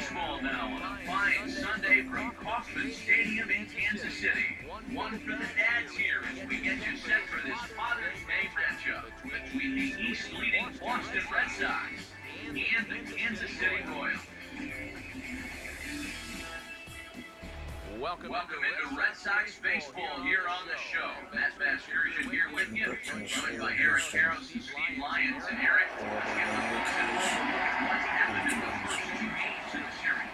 baseball now on a fine Sunday from Kauffman Stadium in Kansas City. One for the dads here as we get you set for this Father's Day matchup between the East-leading Boston Red Sox and the Kansas City Royals. Welcome into Red Sox baseball here on the show. Matt Vasgersian here with you, joined by Eric Carroll, Steve Lyons, and Eric. Let's get the look at what's happened in the first two games of the series.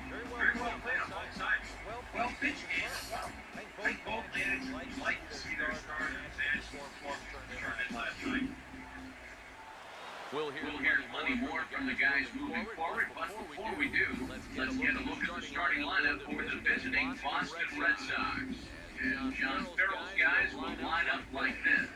Very well played on both sides. Well pitched game as well. I think both managers like to see their starters advance more tournament last night. We'll hear plenty more from the guys moving forward, but before we do, let's get a look at the starting lineup for the visiting Boston Red Sox. And John Farrell's guys will line up like this.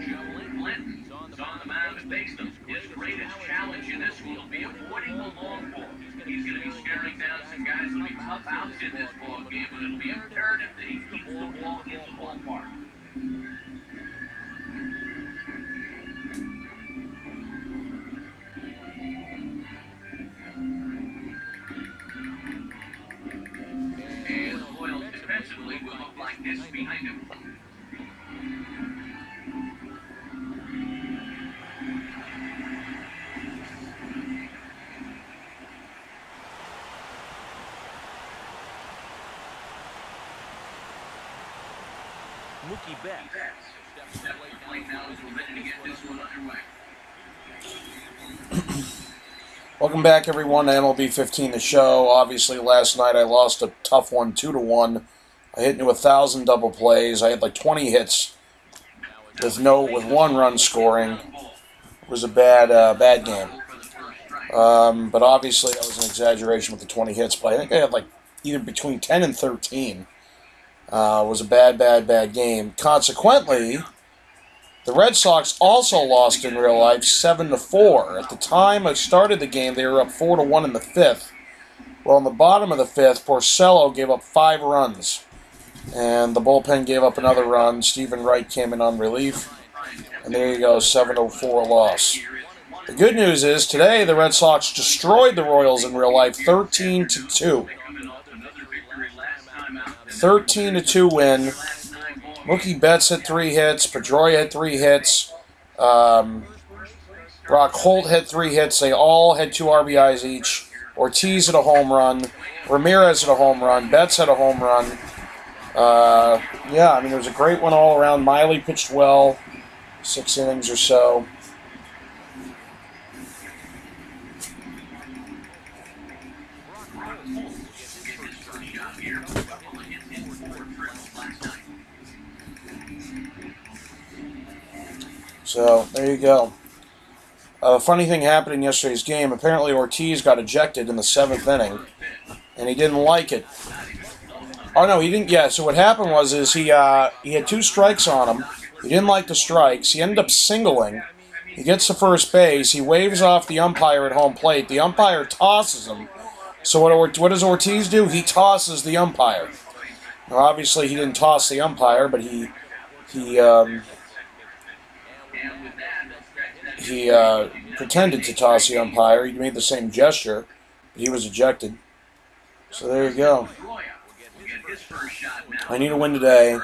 Joe Linton's on the mound to face them. His greatest challenge in this one will be avoiding the long ball. He's going to be staring down some guys who will be tough outs in this ball game, but it'll be imperative that he keeps the ball in the ballpark. Defensively will look like this behind him. Mookie Betts. Step to the plate now as we're ready to get this one underway. Welcome back, everyone, to MLB 15, the show. Obviously, last night I lost a tough one, 2-1. I hit into 1,000 double plays. I had like 20 hits with one run scoring. It was a bad game. But obviously, that was an exaggeration with the 20 hits. But I think I had like either between 10 and 13. It was a bad game. Consequently, the Red Sox also lost in real life 7-4. At the time I started the game, they were up 4-1 in the fifth. Well, in the bottom of the fifth, Porcello gave up 5 runs. And the bullpen gave up another run. Stephen Wright came in on relief. And there you go, 7-4 loss. The good news is, today the Red Sox destroyed the Royals in real life 13-2. 13-2 win. Mookie Betts had 3 hits. Pedroia had 3 hits. Brock Holt had 3 hits. They all had 2 RBIs each. Ortiz had a home run. Ramirez had a home run. Betts had a home run. Yeah, I mean, it was a great one all around. Miley pitched well. 6 innings or so. So, there you go. Funny thing happened in yesterday's game. Apparently Ortiz got ejected in the 7th inning, and he didn't like it. Oh, no, he didn't. Yeah, so what happened was he had 2 strikes on him. He didn't like the strikes. He ended up singling. He gets to first base. He waves off the umpire at home plate. The umpire tosses him. So what does Ortiz do? He tosses the umpire. Now, obviously, he didn't toss the umpire, but he pretended to toss the umpire. He made the same gesture, but he was ejected. So there you go. I need a win today.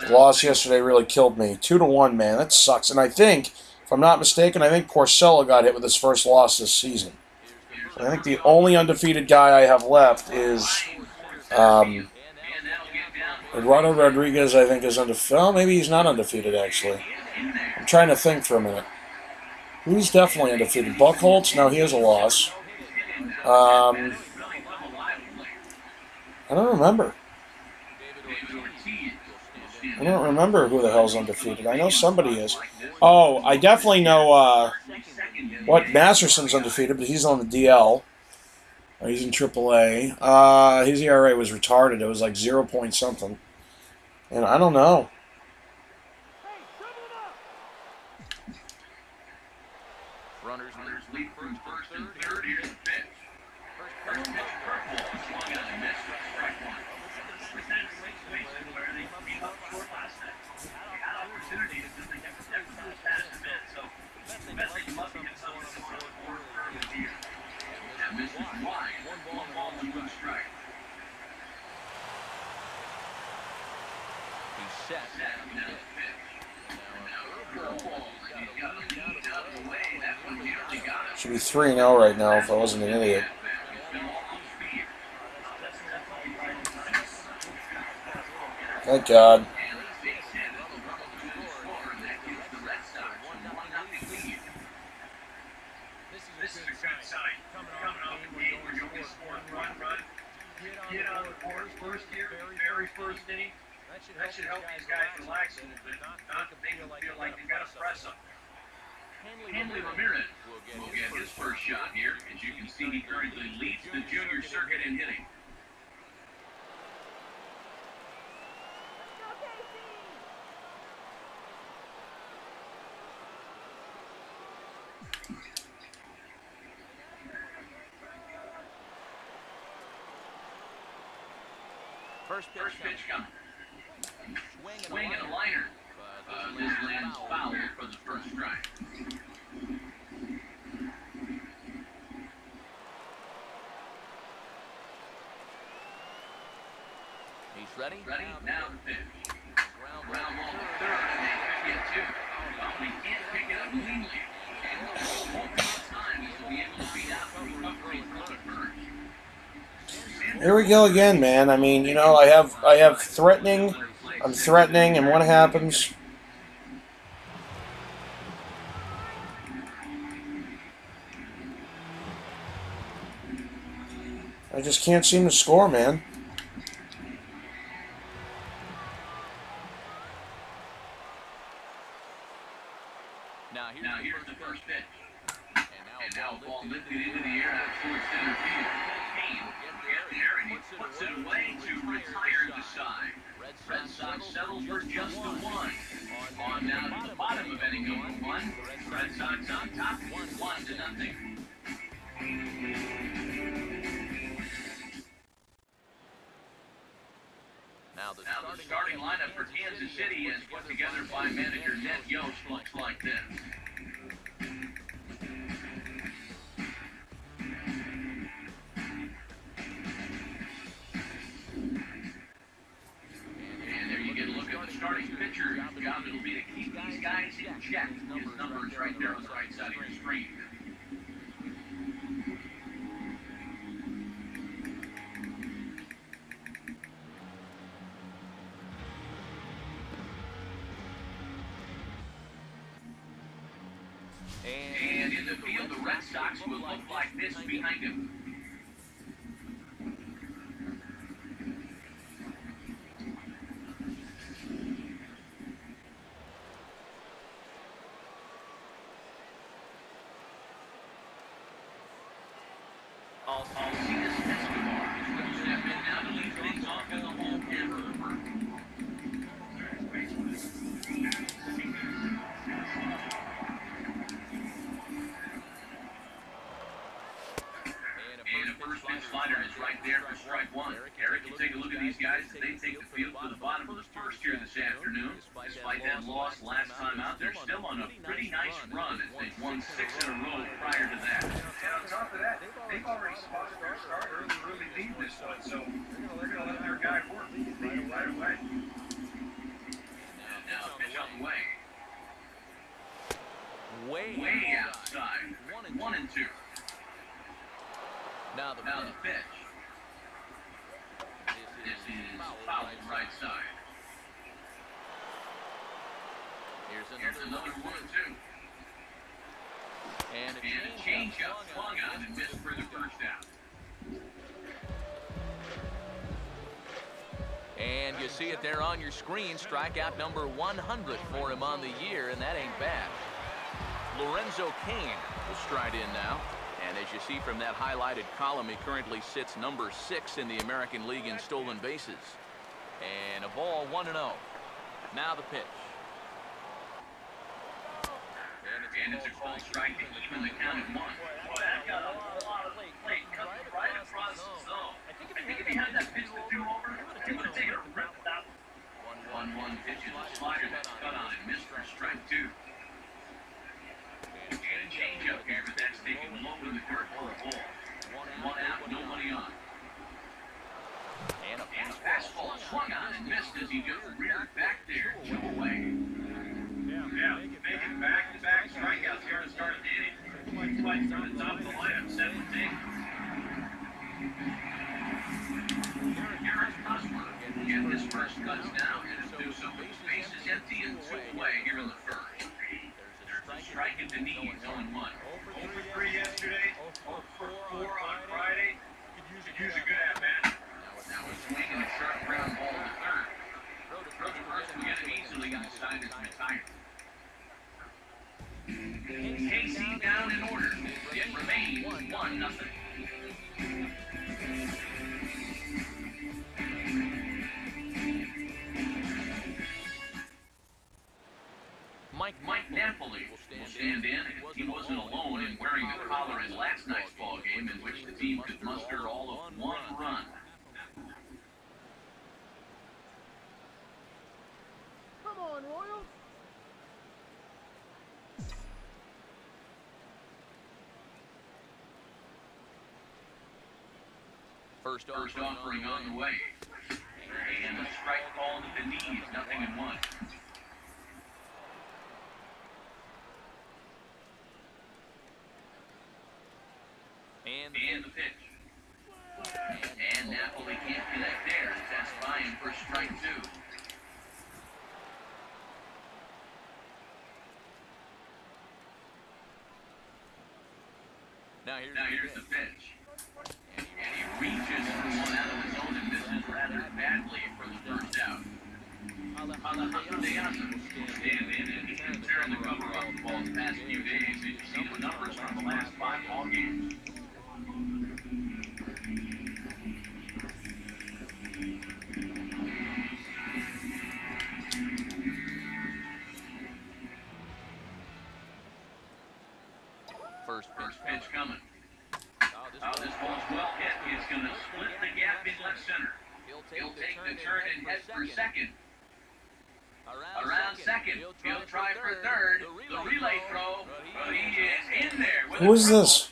The loss yesterday really killed me. 2-1, man. That sucks. And I think, if I'm not mistaken, I think Porcello got hit with his first loss this season. I think the only undefeated guy I have left is Eduardo Rodriguez, I think, is undefeated. Well, maybe he's not undefeated, actually. I'm trying to think for a minute. Who's definitely undefeated? Buchholz? No, he has a loss. I don't remember. I don't remember who the hell's undefeated. I know somebody is. Oh, I definitely know Masterson's undefeated, but he's on the DL. He's in AAA. His ERA was retarded. It was like 0 point something. And I don't know. Runners lead from first and third. Here's the pitch. First pitch, curveball, swung out and missed. Strike one. set. Now a curveball. He's got a lead out of the way. That one nearly got him. Should be 3-0 right now if I wasn't an idiot. Thank God. This is a good sign. Coming off the game where you only scored one run. Get on the board first here, very first inning. That should help these guys relax a little bit, not make them feel like they've got to press them. Hanley Ramirez will get his first shot here. As you can see, he currently leads the junior circuit in hitting. First pitch coming. Swing and a liner. This lands foul for the first strike. He's ready. Now the pitch. Ground ball to third, and they could get two. Well, he can't pick it up cleanly. And one more time, he'll be able to beat out the recovery from the first. Here we go again, man. I mean, you know, I have threatening. I'm threatening, and what happens? I just can't seem to score, man. Now here's the first pitch. And now a ball lifted into the air out towards center field. Kane will get there, and he puts it away to retire the side. Red Sox settle for just the one. On now to the bottom of inning number one. Red Sox on top, 1-0. Now the starting lineup for Kansas City is put together by manager Ned Yost looks like this. And there you get a look at the starting pitcher. His job will be to keep these guys in check. His number's right there on the right side of your screen. And in the field, the Red Sox will look like this behind him. I'll see this Escobar. He's step in now to lead things off in the hole camera. First pitch slider is right there for strike one. Eric, you take a look at these guys. They take the field to the bottom of the first here this afternoon. Despite that loss last time out, they're still on a pretty nice run as they've won 6 in a row prior to that. And on top of that, they've already spotted their starter to really lead this one, so they're going to let their guy work right away. Now pitch on the way. Way outside. 1-2. Now the pitch. This is foul right side. Here's another 1-2. And a change-up swung on and missed for the first out. And you see it there on your screen. Strikeout number 100 for him on the year, and that ain't bad. Lorenzo Cain will stride in now. And as you see from that highlighted column, he currently sits number 6 in the American League in stolen bases. And a ball 1-0. Now the pitch. And it's a called strike to even the count at 1. Boy, that got a lot of plate coming right across the zone. I think if he had that pitch to 2 over, he would have taken a rip with that one. 1-1 pitch is a slider that's cut on and missed for strike 2. And a change-up here, but that's taken low in the dirt for a ball. 1 out, nobody on. And a fastball swung on and missed it. as he just reared back there. 2 away. Yeah, making back-to-back strikeouts here to start the inning. Fighting for the top of the lineup, set with Dave. Garrett Hosmer getting his first cuts now, and do so with the bases empty and 2 away here in the first. There's a strike at the knees, 0-1. 0 for 3 yesterday, 0 for 4 on Friday. Could use a good at-bat. Now a swing and a sharp ground ball to third. Throw to first will get him easily inside his retired. Casey down in order. It remains 1-0. Mike Napoli will stand in. He wasn't alone in wearing the collar in last night's ball game, in which the team could muster all of 1 run. Come on, Royals. First offering on the way. And a strike called at the knees, 0-1. And the pitch. And Napoli can't connect there. That's fine for strike 2. Now here's the pitch. And he reaches for one out of his own and misses rather badly for the first out. Alejandro Diaz will stand in, and he's been tearing the cover off the ball the past few days. As you see the numbers from the last 5 ball games. First pitch coming. This ball's well hit. He's going to split the gap in left center. He'll take the turn and head for second. Around second. He'll try for third. The relay throw. But he is in there. Who is this?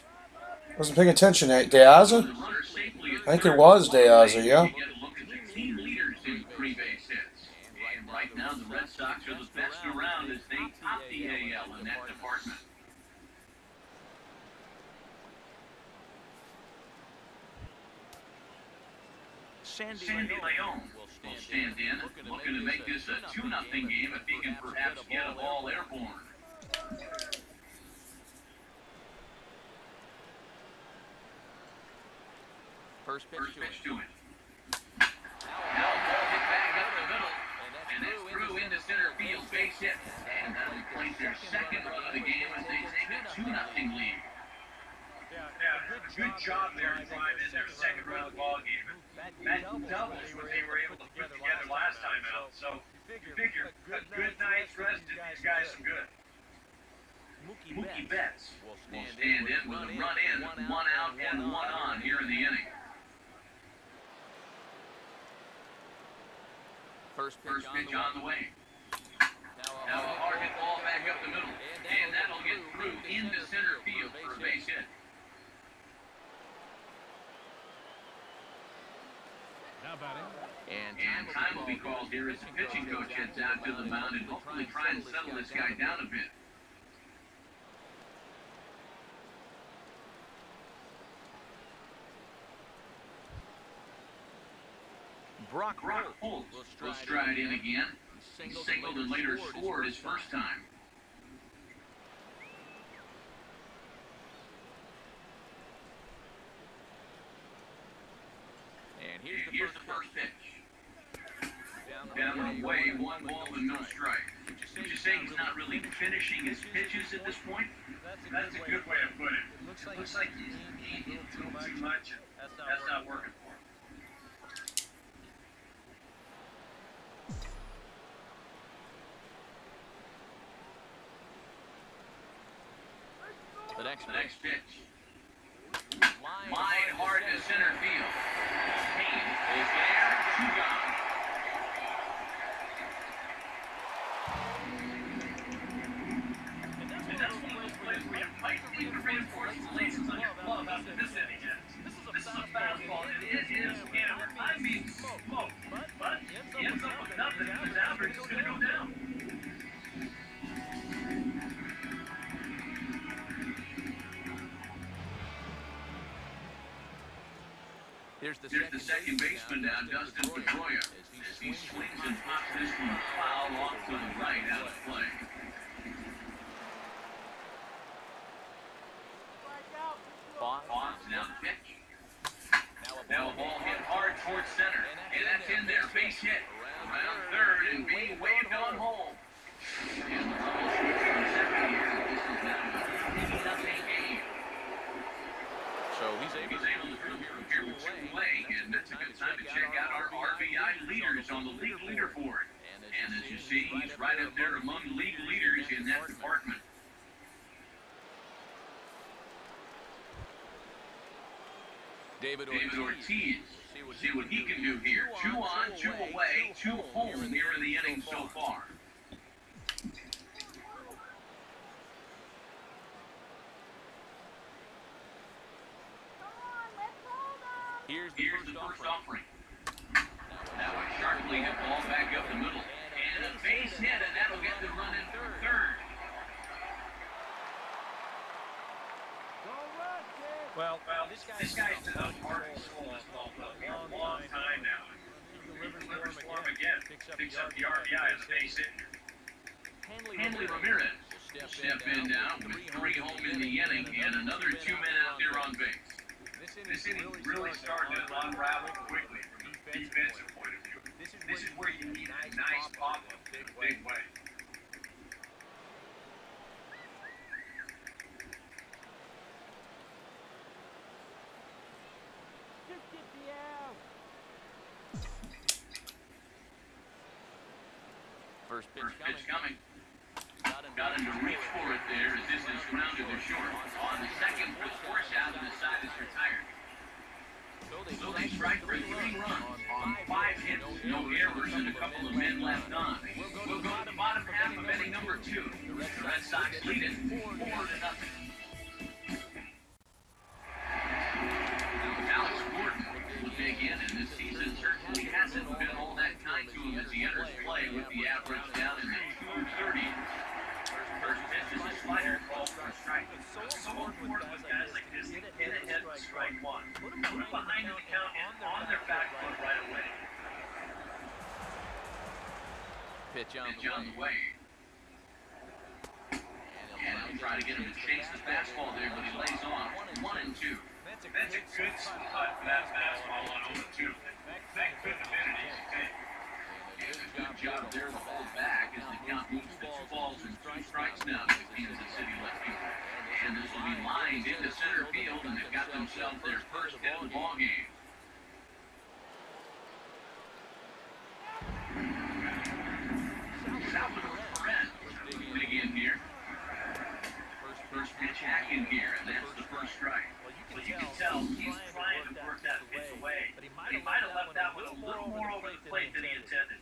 Wasn't paying attention. Diaz? I think it was Diaz, yeah. Get a look at the team leaders in 3 base hits. And right now the Red Sox are the best around as they top the AL in that department. Sandy Leon will stand in, looking to make this a 2-0 game if he can perhaps get a ball airborne. First pitch to him. Now ball hit back up the middle, and it's through into center field, base hit. And that'll place their second run of the game as they take a 2-0 lead. Yeah, good job there to drive in their second run of the ball game. That doubles what they were able to put together last time out. So you figure a good night's rest did these guys some good. Mookie Betts will stand in with a run in, 1 out and 1 on here in the inning. First pitch on the way. Now a hard hit ball back up the middle, and that'll get through into center field for a base hit. And time will be called here as the pitching coach heads out to the mound and hopefully try and settle this guy down a bit. Brock Holt will stride in again. He singled and later scored his first time. And here's the first pitch. Down and away, 1 ball and no strike. Would you say he's not really finishing his pitches at this point? That's a good way to put it. Looks like he's eating too much, and that's not working for him. The next pitch. Line hard to center field. Kane is there. 2 gone. And that's one of those plays where you might need to reinforce the laces on your glove after this inning ends. This is a fastball. It is, and I mean smoked. But he ends up with nothing. Here's the second baseman now, Dustin Pedroia, as he swings and pops this one foul off to the right out of play. Bob's now pitch. Now a ball hit hard towards center, and that's in there, base hit. Around third and being waved on home. And the troubleshooter from second here. This is now a 3-0 game. So he's able to throw here with 2 away, and that's a good time to check out our RBI leaders on the league leaderboard. And as you see, he's right up there among league leaders in that department. David Ortiz. See what he can do here. 2 on, 2 away, 2 home here in the inning so far. Here's the first offering. Now a sharply hit ball back up the middle. And a base hit, and that'll get the run in for third. Well, this guy's been a part of this ball club for a long time now. He delivers for him again. Picks up the RBI as a base hit. Hanley Ramirez will step in now with 3 home in the inning and another 2 men out there on base. This inning really started to unravel quickly from a defensive point of view. This is where you need a nice pop-up in a big way. First pitch coming. Got him to reach for it there as this is grounded to short. On the second, with force out and the side is retired. So they strike for 3 runs on 5 hits, no errors, and a couple of men left on. We'll go to the bottom half of inning number 2. The Red Sox lead it 4-0. Alex Gordon will dig in, and this season certainly hasn't been all that kind to him as he enters play with the average down in the 230. First pitch is a slider called for a strike. It's so important with guys like this to get ahead of strike 1. Put them behind the count and on their back foot right away. Pitch on the way. And he'll try to get him to chase the fastball there, but he lays off 1-2. That's a good spot for that fastball on 0-2. That could have been an easy take. And a good job there to hold back as the count moves to 2 balls and 2 strikes now to the Kansas City left fielder. And this will be lined into center field, and they've got themselves their first hit of the ball game. Salvador Perez will dig in here. First pitch hack in here, and that's the first strike. Well, you can tell he's trying to work that pitch away, but he might have left that one a little more over the plate than he intended.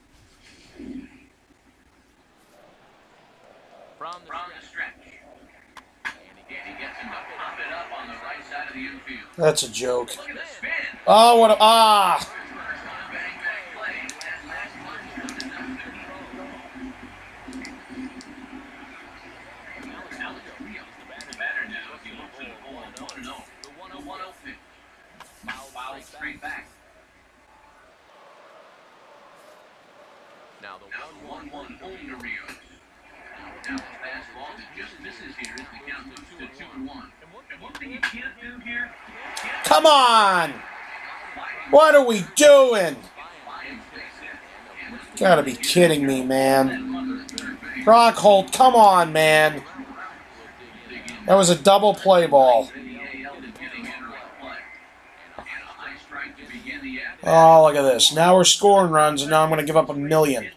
From the stretch. And he gets him to pop it up on the right side of the infield. That's a joke. Look at the spin. Oh, what a... Ah! Straight back. Now the 1-1 home to Rios. Now the fastball that just misses here as the count moves to 2-1. And one thing you can't do here... Come on! What are we doing? Gotta be kidding me, man. Brock Holt, come on, man. That was a double play ball. Oh, look at this. Now we're scoring runs, and now I'm going to give up 1 million. You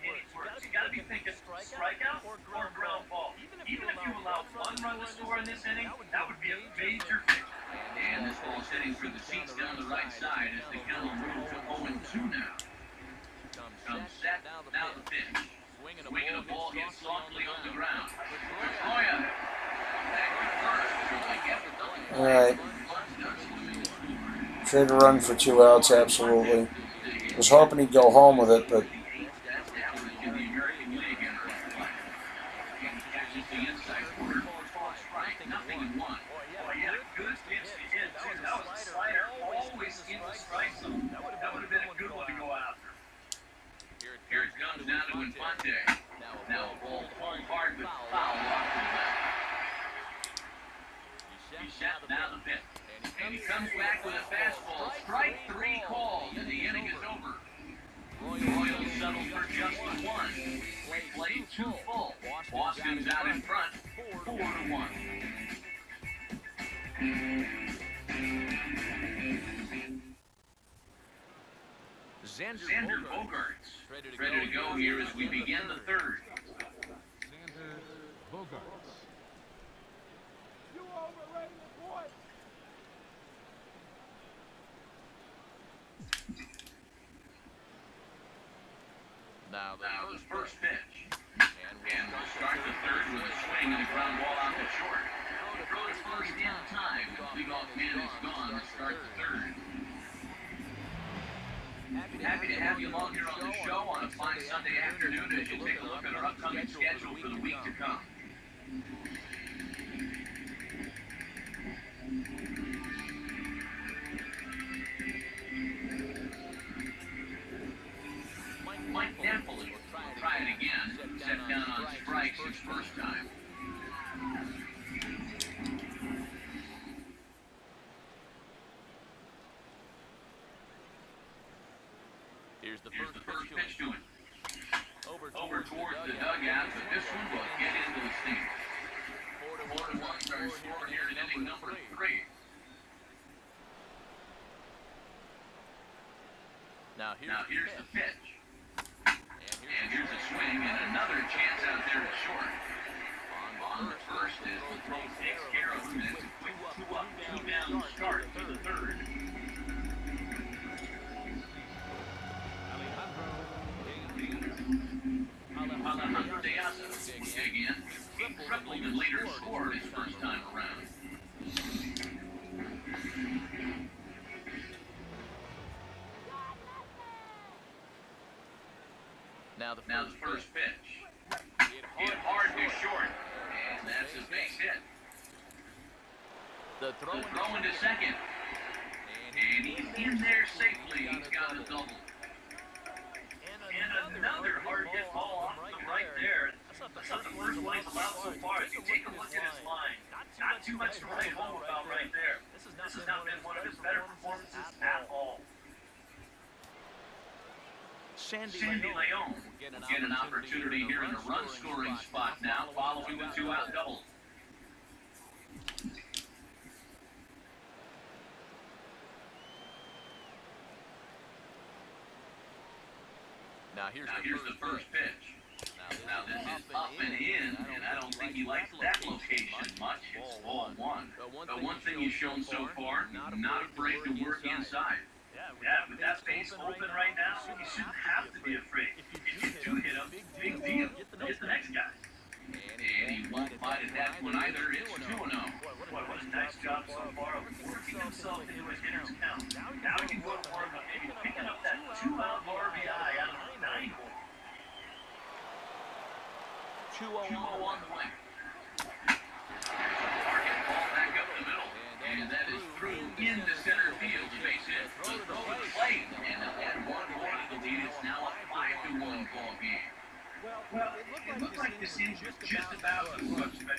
got to be thinking strikeout or ground ball. Even if you allow 1 run to score in this inning, that would be a major victory. And this ball sitting for the seats down the right side as the count will move to 0-2 now. Comes set, now the pitch. Swinging a ball hit softly on the ground. Pedroia. Back to first. All right. Tried to run for 2 outs, absolutely. Was hoping he'd go home with it, but... Good pitch to hit, too. That was a slider always in the strike zone. Infante. Now a ball pulled hard but foul off to the left. He's set now the pitch. And he comes back with a fastball. Strike three called, and the inning is over. Royals settled for just the one. Played two full. Boston's out in front, 4-1. Xander Bogaerts ready to go here as we begin the third. Xander Bogaerts. You overrated, boy. Now the first pitch. And we'll start the third with a swing and a ground ball out to short. Throw to first in time. The leadoff man is gone to start the third. Happy to have you along here on the show on a fine Sunday afternoon as you take a look at our upcoming schedule for the week to come. Mike Napoli will try it again. Set down on strikes his first time. Here's the first pitch to him. Over towards the dugout, but this one will get into the stand. 4-1 starts scoring here in inning number 3. Now here's the pitch. And here's a swing and another chance out there at short. On the first as the throw takes care of him. It's a quick 2-up, 2-down start to the third. Alejandro Diaz will dig in. He tripled the leader scored his first time around. Now the first pitch. Hit hard to short. And that's a base hit. The throw into second. And he's in there safely. He's got a double. And another hard hit ball off the right there. That's not the first one he's allowed so far. If you take a look at his line, not too much to write home about right there. This has not been one of his better performances at all. Sandy Leon will get an opportunity here in a run-scoring spot now, following the 2-out double. Now here's the first pitch. Now this is up and in, and I don't think he likes that location much. It's ball one. The one thing he's shown so far, not afraid to work inside. Yeah, with that base open right now, you shouldn't have to be afraid. If you do hit him, big deal. Get the next guy. And he won't bite at that one either. It's 2-0. What a nice job so far of working himself into a hitter's count. Now he can go to work on maybe picking up that 2-out RBI out of the 9-hole. 2-0 on the way. Target ball back up the middle. And that is through into center field. Base hit. The throw to the plate. And add one more to the lead. It's now a 5-1 ball game. Well, it looked like this inning was just about to rush, but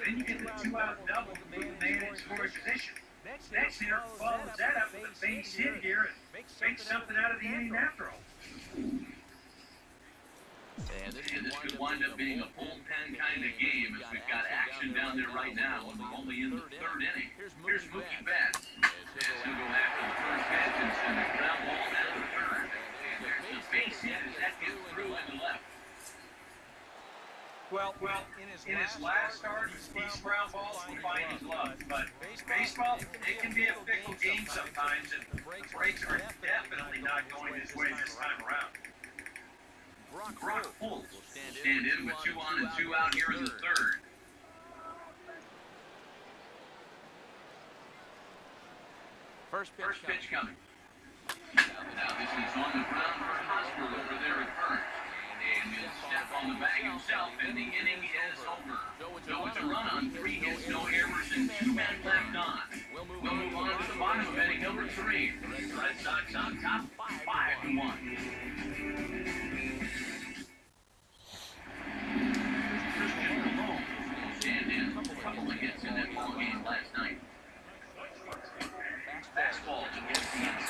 then you get the 2-out double to put the man in scoring position. Next hitter follows that up with a base hit here and makes something out of the inning after all. And this could wind up being a bullpen kind of game as we've got action down there right now and we're only in the third inning. Here's Mookie Betts. He'll go after the first pitch and send the ground ball down the third. And there's the base hit as that gets through into left. Well, in his last start, these ground balls will find his love. But baseball, it can be a fickle game sometimes, and the breaks are definitely not going his way this time around. Brock Holt will stand in with 2 on and 2 out here in the third. First pitch coming. Now this is on the ground for Hosmer over there at first. And he'll step on the bag himself, and the inning is over. So it's a run on 3 hits, no errors, and 2 men left on. We'll move on to the bottom of inning number 3. The Red Sox on top, 5-1.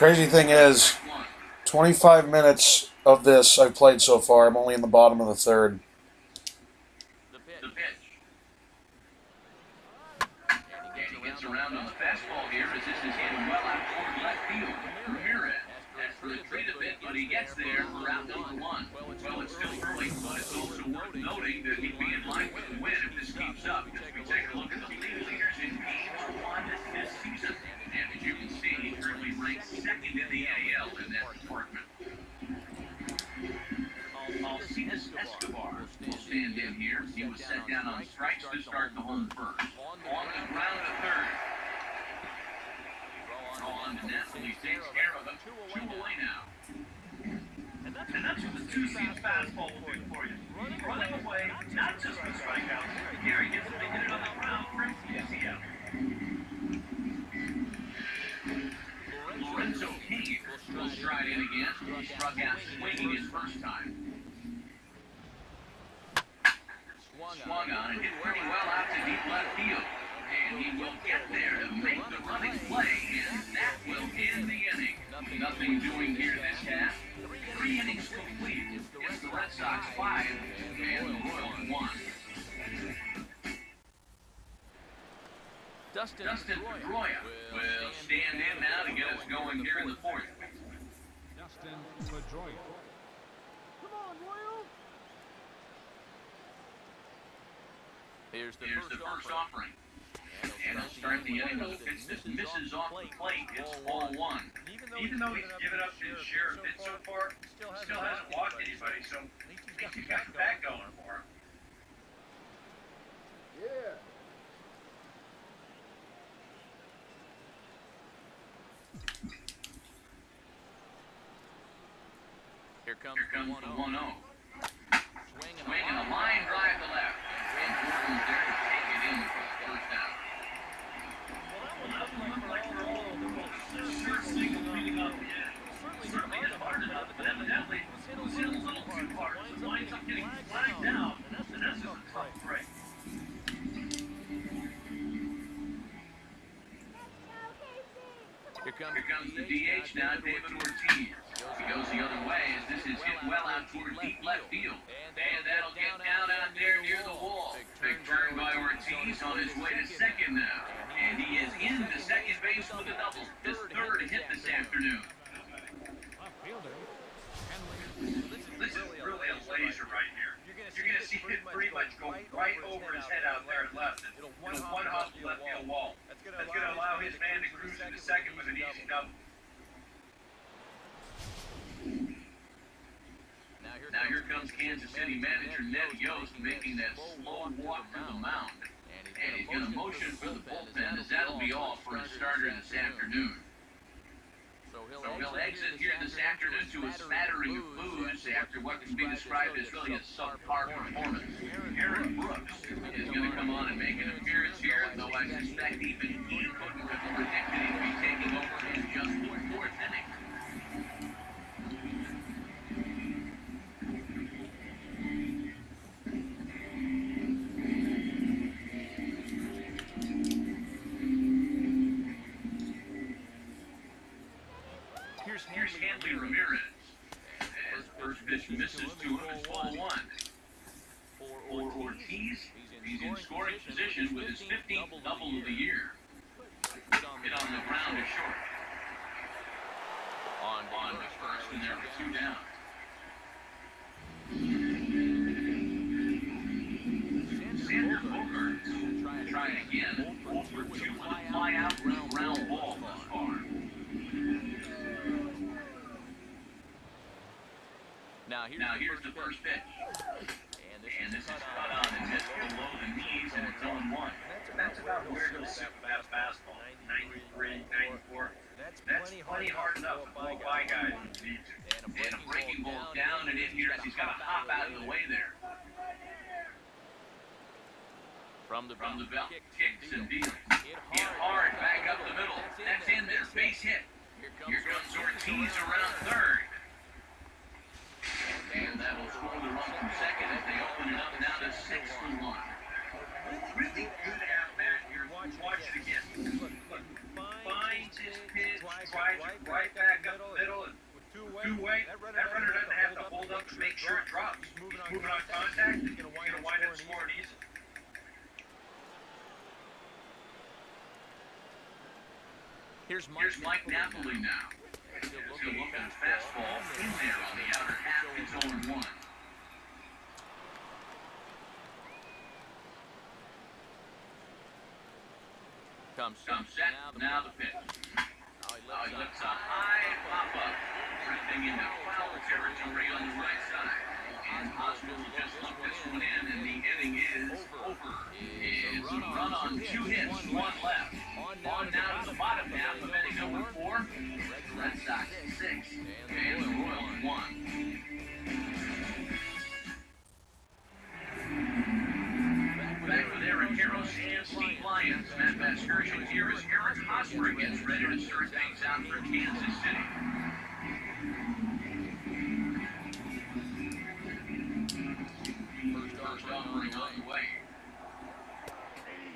Crazy thing is, 25 minutes of this I've played so far. I'm only in the bottom of the third. The pitch. And he gets around on the fastball here as this is hit well out toward left field. Ramirez has to retreat a bit, but he gets there for out number one. Well, it's still early, but it's also worth noting that he'd be in line for the win if this keeps up. As we take a look at the league leaders in games won this season. And as you can see, he currently ranks second in the AL in that department. Alcides Escobar will stand in here. He was set down on strikes to start the home first. On the ground to third. On to Napoli takes care of him. 2 away now. And that's what the two-seam fastball will do for you. Running away, not just for strikeouts. Here he gets to hit it on the ground for an easy out. Lorenzo King will stride in again. He struck out swinging his first time. Swung on and hit pretty well out to deep left field. And he will get there to make the running play, and that will end the inning. Nothing doing here this half. 3 innings complete. It's the Red Sox 5 and the Royals 1. Dustin Pedroia will stand in now to get us going here in the fourth. Dustin Pedroia. Here's the first offering. And he'll start the inning with a pitch that misses off the plate. It's ball 1. Even though he's given up his share of hits so far, he still hasn't walked anybody, so at least he's got the back going for him. Here comes the 1-0. Swinging a line drive to left. And Gordon's there to take it in for the first out. Well, that one looked like for all of the sure signals leading off the end. Certainly hit hard enough, but evidently it was hit a little too hard. So it winds up getting flagged down, and that's just a tough break. Here comes the DH now, David Ortiz. He goes the other way as this is hit well out toward deep left field. And that'll get down out there near the wall. Big turn by Ortiz on his way to second now. And he is into second base with a double. His third hit this afternoon. This is really a laser right here. You're going to see it pretty much go right over his head out there at left. And it'll one-hop the left field wall. That's going to allow his man to cruise into second with an easy double. Now here comes Kansas City manager Ned Yost making that slow walk to the mound. And he's going to motion for the bullpen as that'll be all for his starter this afternoon. So he'll exit here this afternoon to a smattering of boos after what can be described as really a subpar performance. Aaron Brooks is going to come on and make an appearance here, though I suspect even he couldn't have predicted he'd be taking over in just the fourth inning. Here's Hanley Ramirez. As first pitch misses to him, it's ball 1. For Ortiz, he's in scoring position with his 15th double of the year. Hit on the ground to short. On to first, and there are 2 down. Xander Bogaerts trying again. 0 for 2 with a fly out and a ground ball thus far. Now here's the first pitch. And this is cut on and missed below the knees, and it's 0-1. That's about where he'll sit with that fastball. 93, 94. That's plenty hard enough to blow by guys who need to. And a breaking ball down and in here as he's got to hop out of the way there. From the belt, kicks and deals. Hit hard, back up the middle. That's in there, base hit. Here comes Ortiz around third. And that'll score the run from second as they open it up now to 6-1. Really good at-bat here. Watch it again. Look, finds his pitch, drives it right back That runner doesn't have to hold up to make sure it drops. He's moving on contact. He's going to wind up scoring easy. Here's Mike Napoli now. Still looking at fastball in there on the outer half. It's 0-1. Comes set. Now the pitch. He lifts a high pop-up. Drifting into foul territory on the right side. And Hospital just looked this one in, and the inning is over. It's a run on 2 hits, 1 left. On now to the bottom half of inning number 4. Red Sox 6 and the Royals 1. Back with Eric Harris and Steve Lyons. Matt excursion here as Eric Hosmer gets ready to start things out for Kansas City. First offering on the way.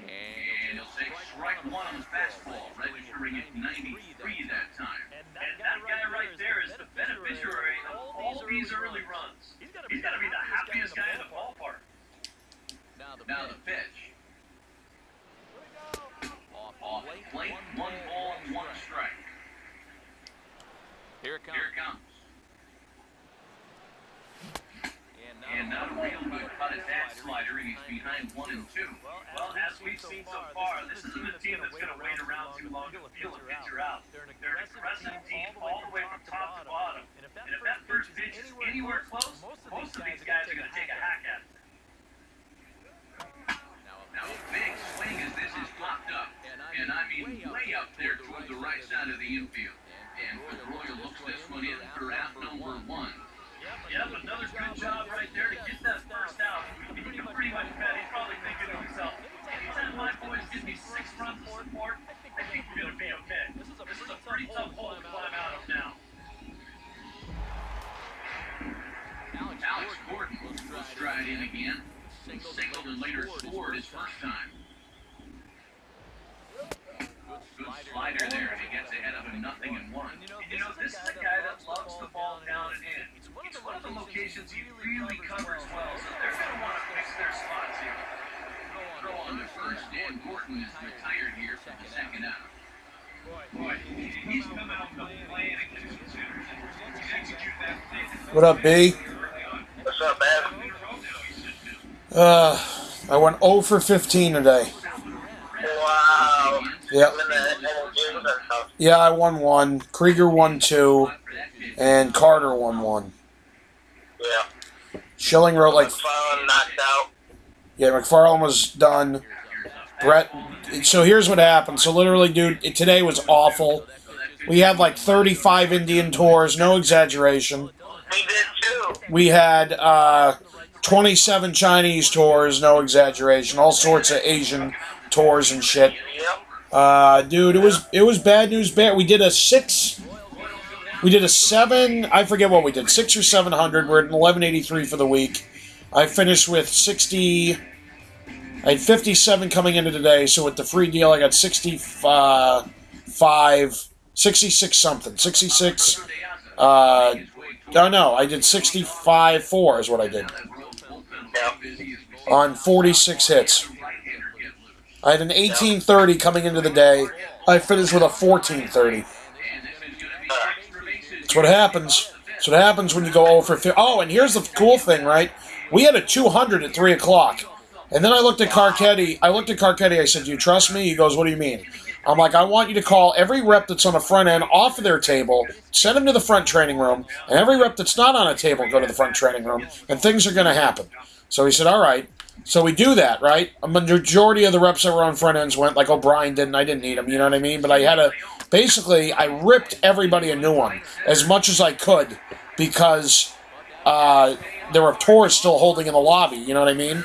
And he'll take strike 1 on the fastball, registering at 93 that time. And that guy right there is the beneficiary of all these early runs. He's got to be the happiest guy in the ballpark. Now the pitch. Off plate, 1 ball, 1 strike. Here it comes. And now the real good cut at that slider, and he's behind 1 and 2. Well, as we've seen so far, this isn't a team that's going to wait around too long to feel a pitcher out. They're an aggressive team all the way from top to bottom. And if that first pitch is anywhere close, most of these guys are going to take a hack at it. Now a big swing as this is popped up. And I mean way up there toward the right side of the infield. And Pedroia looks this one in for out number 1. Yep, another good job right there to get that first out. You can pretty much bet he's probably thinking to himself, anytime my boys give me 6 runs of support, I think we're going to be okay. This is a pretty tough hole to climb out of now. Alex Gordon will stride in again. Singled and later scored his first time. Good slider there, and he gets ahead of him 0-1. You know, this is a guy that loves the ball down and in. It's one of the locations he really covers well, so they're going to want to fix their spots here. Throw on the first, and Gordon is retired here for the second out. Boy, he's come out with a plan against the Sooners, and he's executed that plan. What up, B? What's up, man? I went 0 for 15 today. Wow. Yep. Yeah, I won 1. Krieger won 2. And Carter won 1. Yeah. Schilling wrote like... McFarland knocked out. Yeah, McFarland was done. Brett... So here's what happened. So literally, dude, today was awful. We had like 35 Indian tours, no exaggeration. We did too. We had 27 Chinese tours, no exaggeration. All sorts of Asian tours and shit. Dude, it was bad news bad. We did a 7, I forget what we did, 6 or 700. We're at 1183 for the week. I finished with 60, I had 57 coming into today, so with the free deal I got 66 something. 66, oh no, I did 65.4 is what I did. On 46 hits. I had an 1830 coming into the day. I finished with a 1430. That's what happens. That's what happens when you go 0 for 50. Oh, and here's the cool thing, right? We had a 200 at 3 o'clock. And then I looked at Carcetti. I said, do you trust me? He goes, what do you mean? I'm like, I want you to call every rep that's on the front end off of their table, send them to the front training room, and every rep that's not on a table go to the front training room, and things are going to happen. So he said, all right. So we do that, right? A majority of the reps that were on front ends went, like O'Brien didn't. I didn't need him, you know what I mean? But I had to, basically, I ripped everybody a new one as much as I could because there were tours still holding in the lobby, you know what I mean?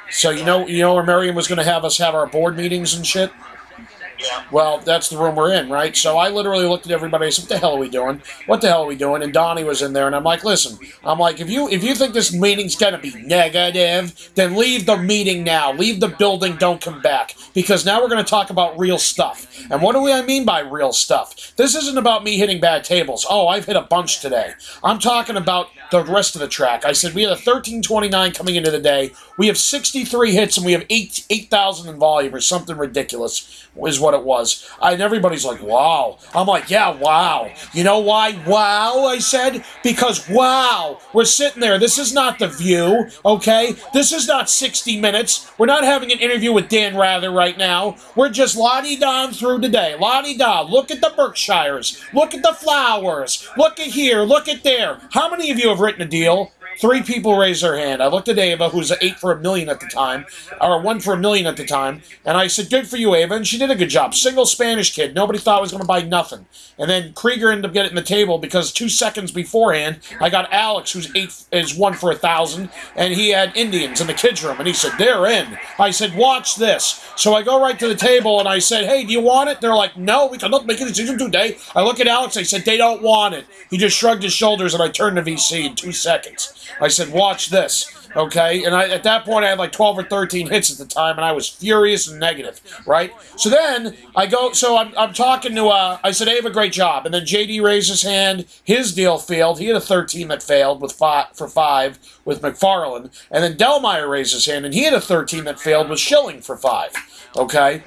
So you know where Miriam was going to have us have our board meetings and shit? Well, that's the room we're in, right? So I literally looked at everybody and said, what the hell are we doing? What the hell are we doing? And Donnie was in there, and I'm like, listen, I'm like, if you think this meeting's going to be negative, then leave the meeting now. Leave the building, don't come back. Because now we're going to talk about real stuff. And what do I mean by real stuff? This isn't about me hitting bad tables. Oh, I've hit a bunch today. I'm talking about the rest of the track. I said we had a 1329 coming into the day. We have 63 hits, and we have 8,000 in volume, or something ridiculous is what it was. And everybody's like, wow. I'm like, yeah, wow. You know why wow, I said? Because wow, we're sitting there. This is not The View, okay? This is not 60 Minutes. We're not having an interview with Dan Rather right now. We're just la-di-da through today. La-di-da. Look at the Berkshires. Look at the flowers. Look at here. Look at there. How many of you have written a deal? 3 people raised their hand. I looked at Ava, who's 8 for $1 million at the time, or 1 for $1 million at the time, and I said, good for you, Ava, and she did a good job. Single Spanish kid. Nobody thought I was going to buy nothing. And then Krieger ended up getting the table because 2 seconds beforehand, I got Alex, who's 1 for 1,000, and he had Indians in the kids' room, and he said, they're in. I said, watch this. So I go right to the table, and I said, hey, do you want it? They're like, no, we cannot make a decision today. I look at Alex, I said, they don't want it. He just shrugged his shoulders, and I turned to VC in 2 seconds. I said, watch this, okay? And at that point, I had like 12 or 13 hits at the time, and I was furious and negative, right? So then, I'm talking to, I said, Ava, great job. And then JD raised his hand. His deal failed. He had a 13 that failed with for 5 with McFarland. And then Delmeyer raised his hand, and he had a 13 that failed with Schilling for 5, okay?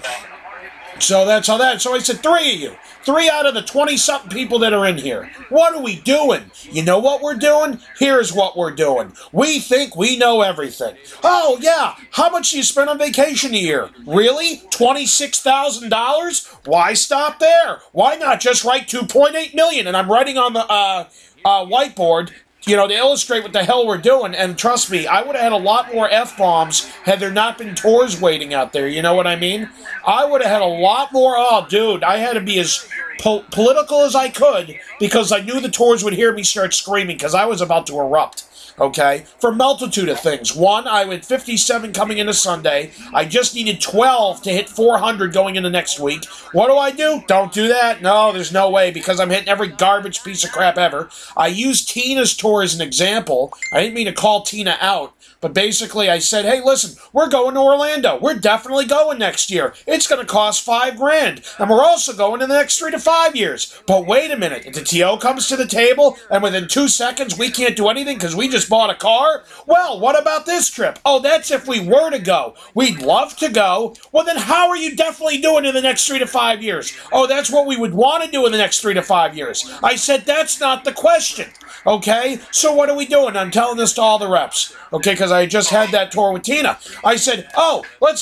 So that's how that. So I said, 3 of you. 3 out of the 20-something people that are in here. What are we doing? You know what we're doing? Here's what we're doing. We think we know everything. Oh, yeah. How much do you spend on vacation a year? Really? $26,000? Why stop there? Why not just write $2.8 million? And I'm writing on the whiteboard, you know, to illustrate what the hell we're doing. And trust me, I would have had a lot more F-bombs had there not been tours waiting out there. You know what I mean? I would have had a lot more. Oh, dude, I had to be as political as I could because I knew the tours would hear me start screaming because I was about to erupt. Okay, for a multitude of things. 1, I had 57 coming into Sunday. I just needed 12 to hit 400 going into next week. What do? Don't do that. No, there's no way because I'm hitting every garbage piece of crap ever. I used Tina's tour as an example. I didn't mean to call Tina out. But basically, I said, hey, listen, we're going to Orlando. We're definitely going next year. It's going to cost $5 grand. And we're also going in the next 3 to 5 years. But wait a minute. If the TO comes to the table and within 2 seconds we can't do anything because we just bought a car, well, what about this trip? Oh, that's if we were to go. We'd love to go. Well, then how are you definitely doing in the next 3 to 5 years? Oh, that's what we would want to do in the next 3 to 5 years. I said, that's not the question. Okay? So what are we doing? I'm telling this to all the reps. Okay, because I just had that tour with Tina. I said, oh, we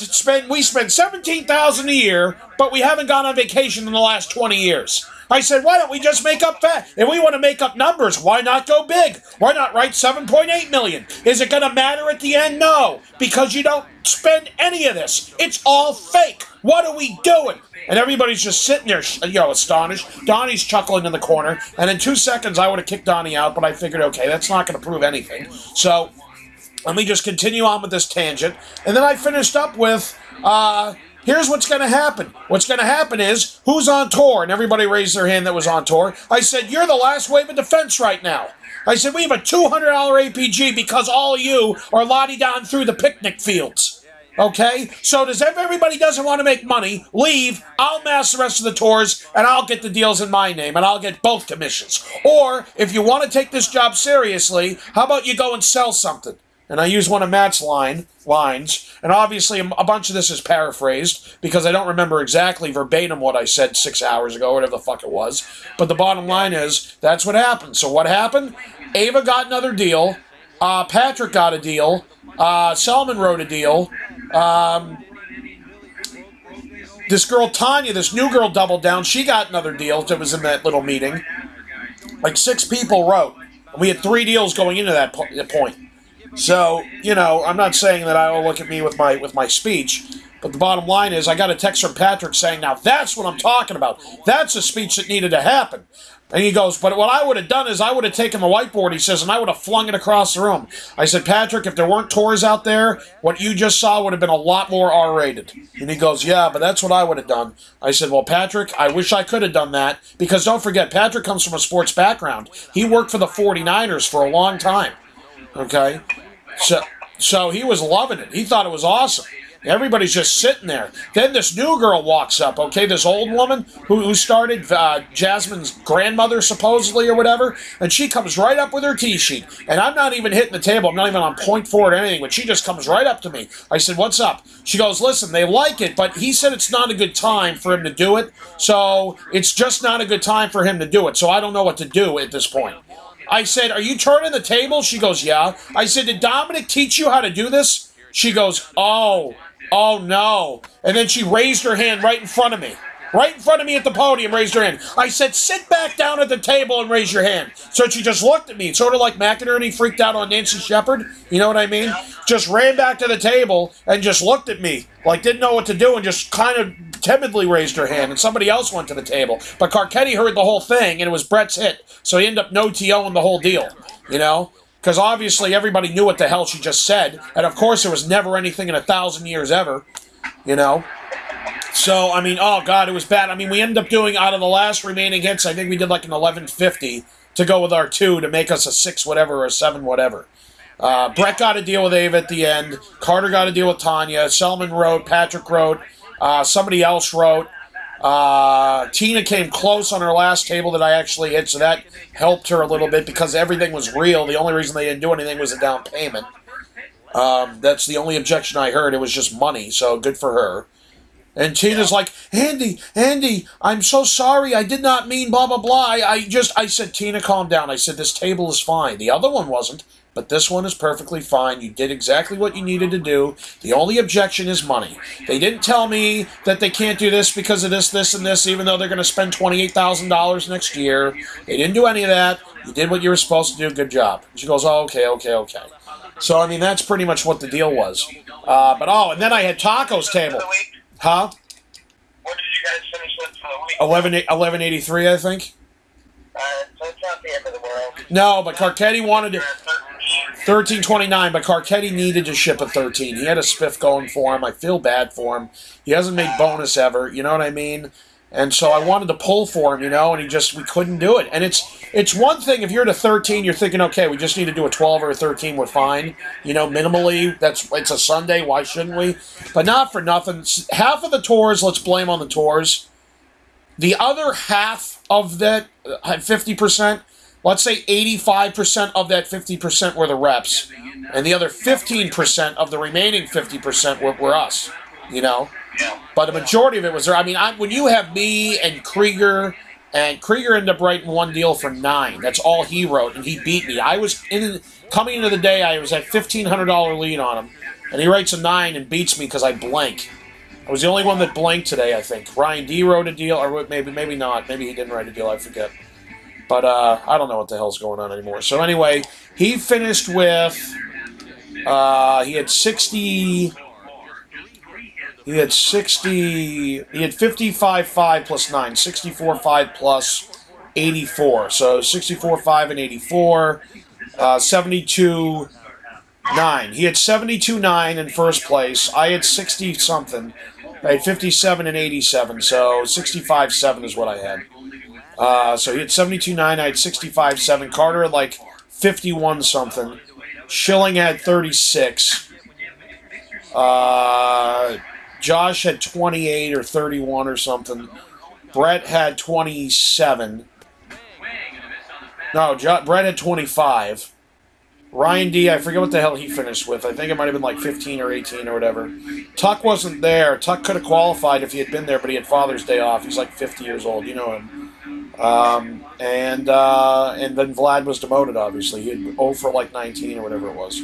spend $17,000 a year, but we haven't gone on vacation in the last 20 years. I said, why don't we just make up fat? If we want to make up numbers, why not go big? Why not write $7.8 million? Is it going to matter at the end? No, because you don't spend any of this. It's all fake. What are we doing? And everybody's just sitting there, you know, astonished. Donnie's chuckling in the corner. And in 2 seconds, I would have kicked Donnie out, but I figured, okay, that's not going to prove anything. So let me just continue on with this tangent. And then I finished up with, here's what's going to happen. What's going to happen is, who's on tour? And everybody raised their hand that was on tour. I said, you're the last wave of defense right now. I said, we have a $200 APG because all of you are la-di-da through the picnic fields. Okay? So if everybody doesn't want to make money, leave, I'll mass the rest of the tours, and I'll get the deals in my name, and I'll get both commissions. Or, if you want to take this job seriously, how about you go and sell something? And I use one of Matt's lines, and obviously a bunch of this is paraphrased, because I don't remember exactly verbatim what I said 6 hours ago, or whatever the fuck it was. But the bottom line is, that's what happened. So what happened? Ava got another deal, Patrick got a deal, Selman wrote a deal, this girl Tanya, this new girl doubled down, she got another deal that was in that little meeting. Like 6 people wrote, and we had 3 deals going into that point. So, you know, I'm not saying that I'll look at me with my speech, but the bottom line is I got a text from Patrick saying, now that's what I'm talking about. That's a speech that needed to happen. And he goes, but what I would have done is I would have taken the whiteboard, he says, and I would have flung it across the room. I said, Patrick, if there weren't tours out there, what you just saw would have been a lot more R-rated. And he goes, yeah, but that's what I would have done. I said, well, Patrick, I wish I could have done that, because don't forget, Patrick comes from a sports background. He worked for the 49ers for a long time, okay? So he was loving it. He thought it was awesome. Everybody's just sitting there. Then this new girl walks up, okay, this old woman who started, Jasmine's grandmother, supposedly, or whatever, and she comes right up with her tee sheet. And I'm not even hitting the table. I'm not even on point forward or anything, but she just comes right up to me. I said, what's up? She goes, listen, they like it, but he said it's not a good time for him to do it, so it's just not a good time for him to do it, so I don't know what to do at this point. I said, are you turning the table? She goes, yeah. I said, did Dominic teach you how to do this? She goes, oh no. And then she raised her hand right in front of me. Right in front of me at the podium, raised her hand. I said, sit back down at the table and raise your hand. So she just looked at me, sort of like McInerney freaked out on Nancy Shepard. You know what I mean? Just ran back to the table and just looked at me, like didn't know what to do, and just kind of timidly raised her hand. And somebody else went to the table. But Carcetti heard the whole thing, and it was Brett's hit. So he ended up no-TOing the whole deal, you know? Because obviously everybody knew what the hell she just said. And of course there was never anything in 1,000 years ever, you know? So, I mean, oh God, it was bad. I mean, we ended up doing, out of the last remaining hits, I think we did like an 1150 to go with our 2 to make us a 6 whatever or a 7 whatever. Brett got a deal with Ava at the end. Carter got a deal with Tanya. Selman wrote. Patrick wrote. Somebody else wrote. Tina came close on her last table that I actually hit, so that helped her a little bit because everything was real. The only reason they didn't do anything was a down payment. That's the only objection I heard. It was just money, so good for her. And Tina's like, Andy, I'm so sorry. I did not mean blah, blah, blah. I said, Tina, calm down. I said, this table is fine. The other one wasn't, but this one is perfectly fine. You did exactly what you needed to do. The only objection is money. They didn't tell me that they can't do this because of this, this, and this, even though they're going to spend $28,000 next year. They didn't do any of that. You did what you were supposed to do. Good job. She goes, oh, okay. So, I mean, that's pretty much what the deal was. And then I had Taco's table. Huh? What did you guys finish with for the week? 1183, I think. So it's not the end of the world. No, but Carcetti wanted it. 1329, but Carcetti needed to ship a 13. He had a spiff going for him. I feel bad for him. He hasn't made bonus ever, you know what I mean? And so I wanted to pull for him, you know, and we couldn't do it. And it's one thing, if you're at a 13, you're thinking, okay, we just need to do a 12 or a 13, we're fine. You know, minimally, it's a Sunday, why shouldn't we? But not for nothing. Half of the tours, let's blame on the tours. The other half of that 50%, let's say 85% of that 50% were the reps. And the other 15% of the remaining 50% were us, you know? But the majority of it was there. I mean, when you have me and Krieger ended up writing one deal for 9. That's all he wrote, and he beat me. Coming into the day, I was at $1,500 lead on him, and he writes a 9 and beats me because I blank. I was the only one that blanked today, I think. Ryan D wrote a deal, or maybe not. Maybe he didn't write a deal, I forget. But I don't know what the hell's going on anymore. So anyway, he finished with, he had 60... He had 55.5 plus 9, 64.5 plus 84. So 64.5 and 84, 72.9. He had 72.9 in first place. I had 60-something. I had 57 and 87, so 65.7 is what I had. So he had 72.9, I had 65.7. Carter had like 51-something. Schilling had 36. Josh had 28 or 31 or something. Brett had 27. No, Brett had 25. Ryan D, I forget what the hell he finished with. I think it might have been like 15 or 18 or whatever. Tuck wasn't there. Tuck could have qualified if he had been there, but he had Father's Day off. He's like 50 years old. You know him. And then Vlad was demoted, obviously. He had 0 for like 19 or whatever it was.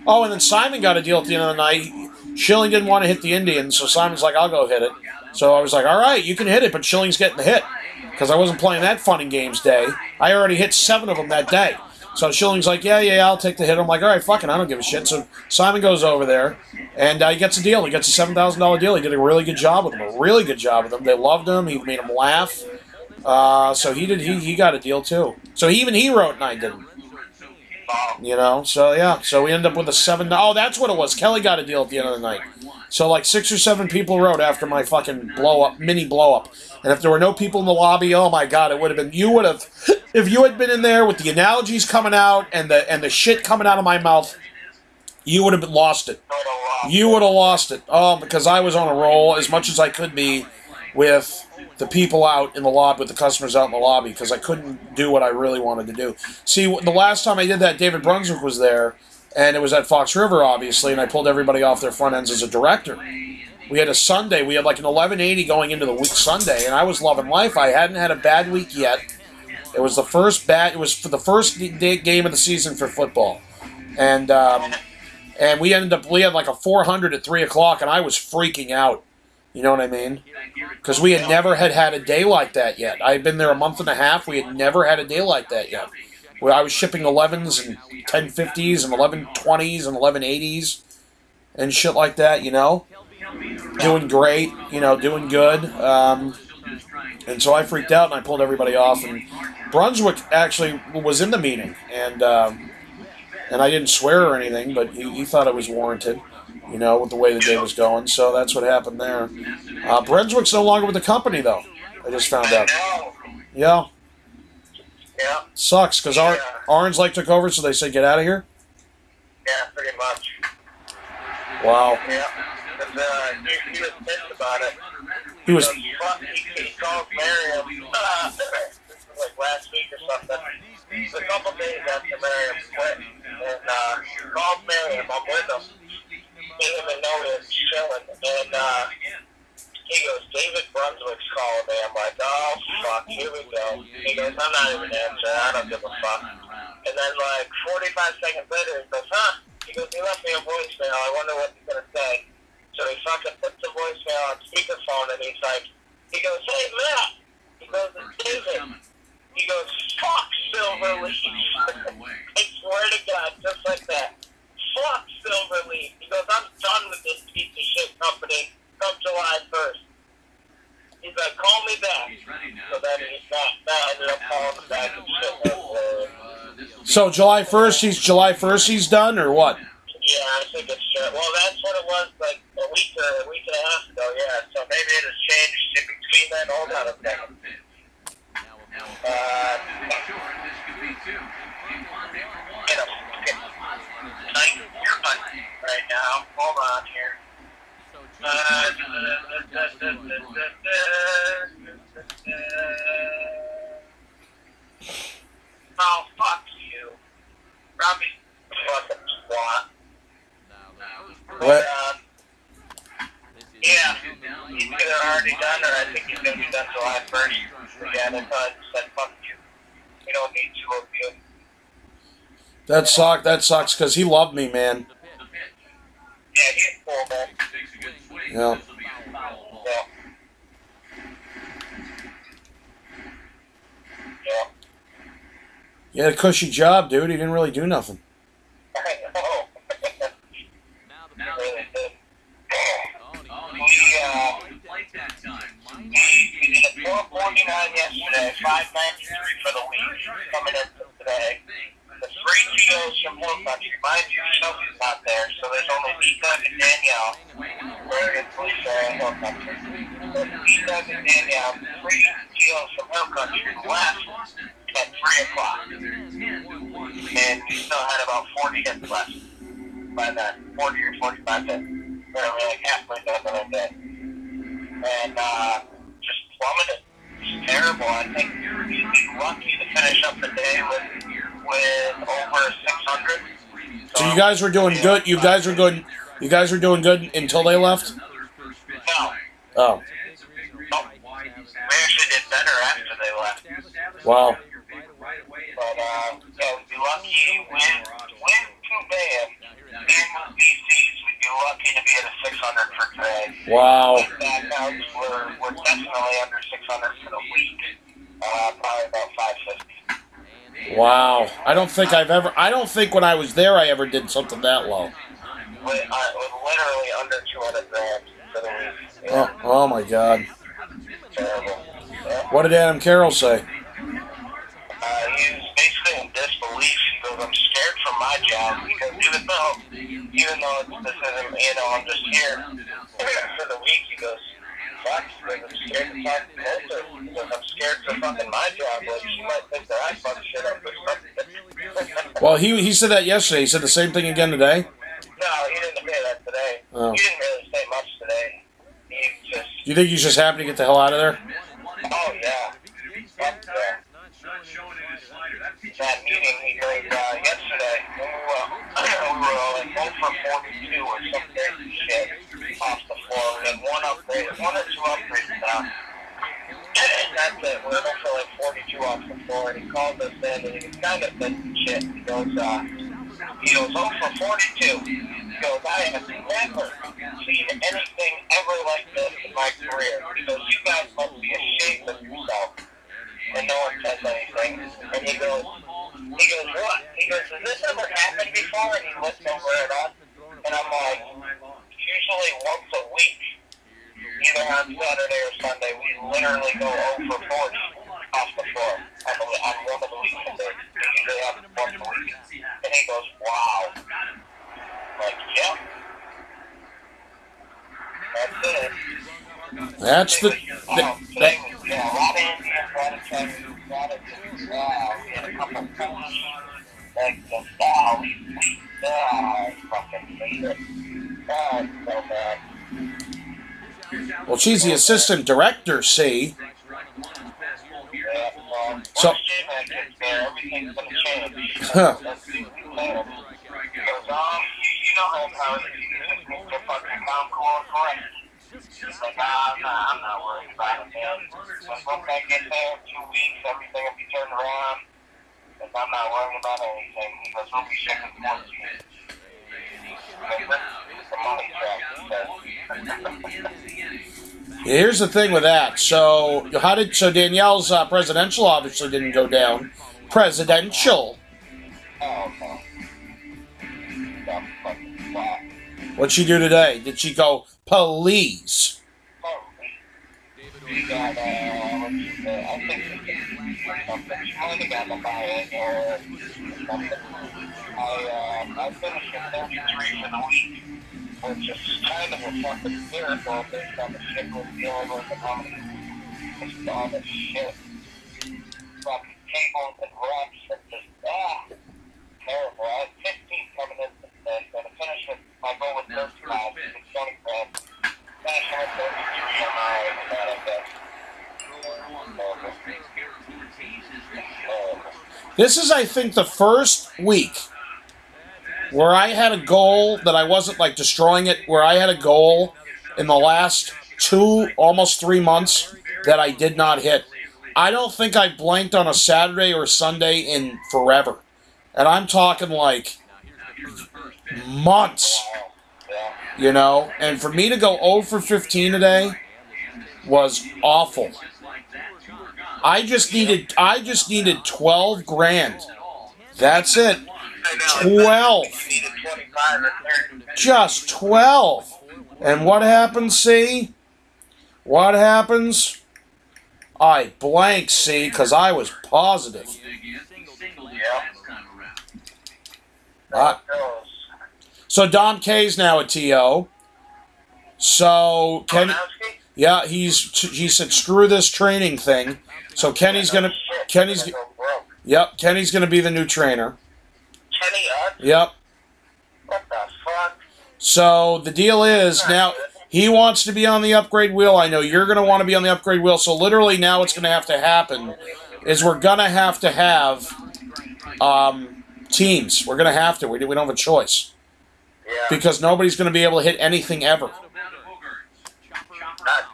Oh, and then Simon got a deal at the end of the night. Schilling didn't want to hit the Indians, so Simon's like, I'll go hit it. So I was like, all right, you can hit it, but Schilling's getting the hit. Because I wasn't playing that fun and games day. I already hit 7 of them that day. So Schilling's like, yeah, I'll take the hit. I'm like, all right, fucking, I don't give a shit. So Simon goes over there, and he gets a deal. He gets a $7,000 deal. He did a really good job with him. They loved him. He made them laugh. So he got a deal too. So even he wrote and I didn't. You know, so yeah. So we ended up with a 7. Oh, that's what it was. Kelly got a deal at the end of the night. So like 6 or 7 people wrote after my fucking mini blow up. And if there were no people in the lobby, oh my god, it would have been. You would have, if you had been in there with the analogies coming out and the shit coming out of my mouth, you would have lost it. You would have lost it. Oh, because I was on a roll as much as I could be with the people out in the lobby, with the customers out in the lobby, because I couldn't do what I really wanted to do. See, the last time I did that, David Brunswick was there, and it was at Fox River, obviously, and I pulled everybody off their front ends as a director. We had a Sunday. We had like an 1180 going into the week Sunday, and I was loving life. I hadn't had a bad week yet. It was the first it was for the first game of the season for football, and we had like a 400 at 3 o'clock, and I was freaking out. You know what I mean? Because we had never had a day like that yet. I had been there a month and a half. We had never had a day like that yet. Where I was shipping 11s and 1050s and 1120s and 1180s and shit like that, you know? Doing great, you know, doing good. And so I freaked out and I pulled everybody off. And Brunswick actually was in the meeting. And I didn't swear or anything, but he thought it was warranted. You know, with the way the day was going. So that's what happened there. Brunswick's no longer with the company, though. I just found out. Yeah. Yeah. Sucks, because Orange Lake took over, so they said, get out of here? Yeah, pretty much. Wow. Yeah. He was pissed about it. He was... He called Miriam, like last week or something. A couple days after Miriam quit. And he called Miriam, I'm with him. Gave him a notice, chilling, and he goes, David Brunswick's calling me. I'm like, oh, fuck, here we go. He goes, I'm not even answering, I don't give a fuck. And then, like, 45 seconds later, he goes, huh? He goes, he left me a voicemail, I wonder what he's gonna say. So he fucking puts the voicemail on speakerphone, and he's like, he goes, hey, Matt! He goes, it's David. He goes, fuck Silverleaf. I swear to God, just like that. Fuck Silverleaf. He goes, I'm done with this piece of shit company come July 1st. He's like, call me back. So then he's not ended up calling him back and shit. So July 1st he's done, or what? Yeah, I think it's true. Well, that's what it was like a week and a half ago, yeah. So maybe it has changed in between then. Hold on a second. Right now. Hold on here. Oh, fuck you. Robbie, fucking twat. What? Yeah, he's either already done, or I think he's going to be done July 1st. Yeah, that's how I said, fuck you. We don't need two of you. That sucks, because he loved me, man. Yeah, he's cool, man. Yeah. Yeah. He had a cushy job, dude. He didn't really do nothing. I know. He did a 449 yesterday, 593 for the week, coming in today. The three TOs from Hill Country. Mind you, Shelby's not there, so there's only D-Doug and Danielle. Where is Lisa and Hill Country? D-Doug and Danielle, three TOs from Hill Country left at 3 o'clock. And we still had about 40 hits left by then. 40 or 45 hits. We were like halfway done the whole day. And just plummeted. It's terrible. I think you'd be lucky to finish up the day with over 600. So you guys were doing good. You guys were doing good until they left? No. Oh. No. We actually did better after they left. Wow. But, yeah, we'd be lucky win too bad. And with BCs, we'd be lucky to be at a 600 for today. Wow. Back out, we're definitely under 600 for the week. Probably about 550. Wow. I don't think when I was there I ever did something that low. We're literally under 200 grand for the week. Oh my God. Terrible. Yeah. What did Adam Carroll say? He was basically in disbelief. He goes, I'm scared for my job because even though this isn't, I'm just here for the week, he goes, fuck, I'm scared to talk to Melissa. He goes, I'm scared for fucking my job. Like, she might think that I fuck shit up or something. Well, he said that yesterday. He said the same thing again today? No, he didn't say that today. Oh. He didn't really say much today. He just... You think he's just happy to get the hell out of there? Oh, yeah. That meeting, he goes, yesterday, we were like 0 for 42 or some crazy shit off the floor. We had one or two upgrades now. And that's it. We're 0 for like 42 off the floor. And he called us in and he was kind of thinking shit. He goes, 0 for 42. He goes, I have never seen anything ever like this in my career. He goes, you guys must be ashamed of yourself. And no one says anything. And he goes, what? He goes, has this ever happened before? And he looks over at us. And I'm like, usually once a week, either on Saturday or Sunday, we literally go 0 for 40 off the floor on one of the weekends. We usually have it once a week. And he goes, wow. I'm like, yep. That's it. That's the... Yeah, a lot of Indians, a lot of Chinese, a lot of we had a couple of Polish, like the style, I fucking hate it. Oh, it's so bad. Well, she's the assistant director, see? Yeah, So... once J-Mac gets there, everything's gonna change. Huh. That's the plan. He goes, you know how you can get fucking down cool and correct. He's like, I'm not worried about it, man. Once I get there in 2 weeks, everything will be turned around. Because I'm not worrying about anything. He goes, we'll be checking towards you. Here's the thing with that. So Danielle's presidential obviously didn't go down. Presidential. Oh, okay. That's fucking flat. What'd she do today? Did she go, please? We got, I think something. She only got the buy-in or something. I finished at 33 for the week, which is kind of a fucking miracle based on the shit we're dealing with at home. Just all this shit. Fucking tables and reps and just, terrible. I had 15 coming in today, so to finish with my goal with 35, it's 20 grand. Finish with 33 on my that, I guess. This is, I think, the first week where I had a goal that I wasn't, like, destroying it, where I had a goal in the last 2, almost 3 months that I did not hit. I don't think I blanked on a Saturday or Sunday in forever. And I'm talking, like, months, you know? And for me to go 0 for 15 today was awful. I just needed 12 grand. That's it. 12. Just 12. And what happens, see? What happens? I blanked, see, because I was positive. So Dom K's now a TO. So Kenny, yeah, he said screw this training thing. So Kenny's gonna be the new trainer. Kenny, Yep. what the fuck? So the deal is now he wants to be on the upgrade wheel. I know you're gonna want to be on the upgrade wheel. So literally now what's gonna have to happen is we're gonna have to have teams. We're gonna have to. We don't have a choice. Yeah. Because nobody's going to be able to hit anything ever. God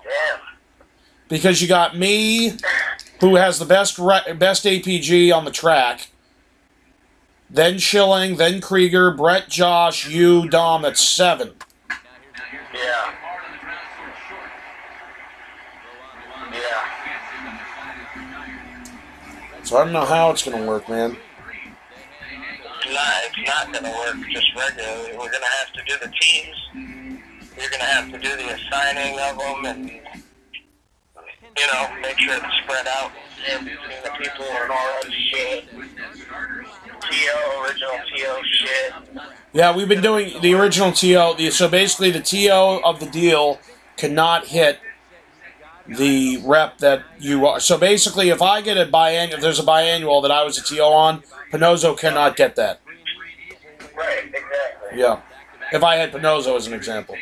damn. Because you got me, who has the best APG on the track, then Schilling, then Krieger, Brett, Josh, you, Dom, that's 7. Yeah. Yeah. So I don't know how it's going to work, man. It's not going to work just regularly. We're going to have to do the teams. You're going to have to do the assigning of them, and you know, make sure it's spread out in between the people and all that shit. TO, original TO shit. Yeah, we've been doing the original TO. So basically, the TO of the deal cannot hit the rep that you are. So basically, if I get a biannual, if there's a biannual that I was a TO on, Pinozzo cannot get that. Right, exactly. Yeah. If I had Pinozzo as an example.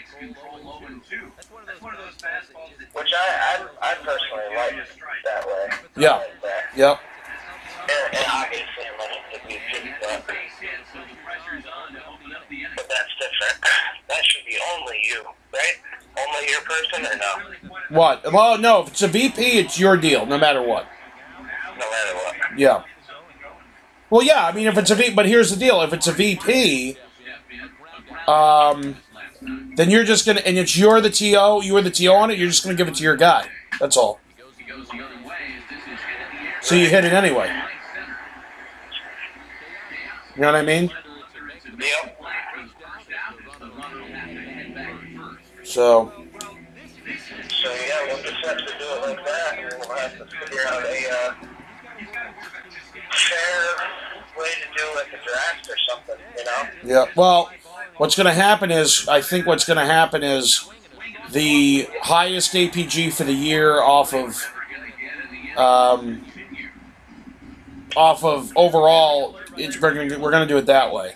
Which I personally like that way. Yeah. Like that. Yep. And obviously, I like it to be too, but that's different. That should be only you, right? Only your person, or no? What? Well, no. If it's a VP, it's your deal, no matter what. No matter what. Yeah. Well, yeah. I mean, if it's a VP, but here's the deal: if it's a VP, then you're just gonna, and you're the TO, you were the TO on it. You're just gonna give it to your guy. That's all. So you hit it anyway. You know what I mean? Yep. So. So yeah, we'll just have to do it like that, and we'll have to figure out a fair way to do like a draft or something, you know? Yeah. Well, what's going to happen is, I think what's going to happen is the highest APG for the year off of overall, we're going to do it that way.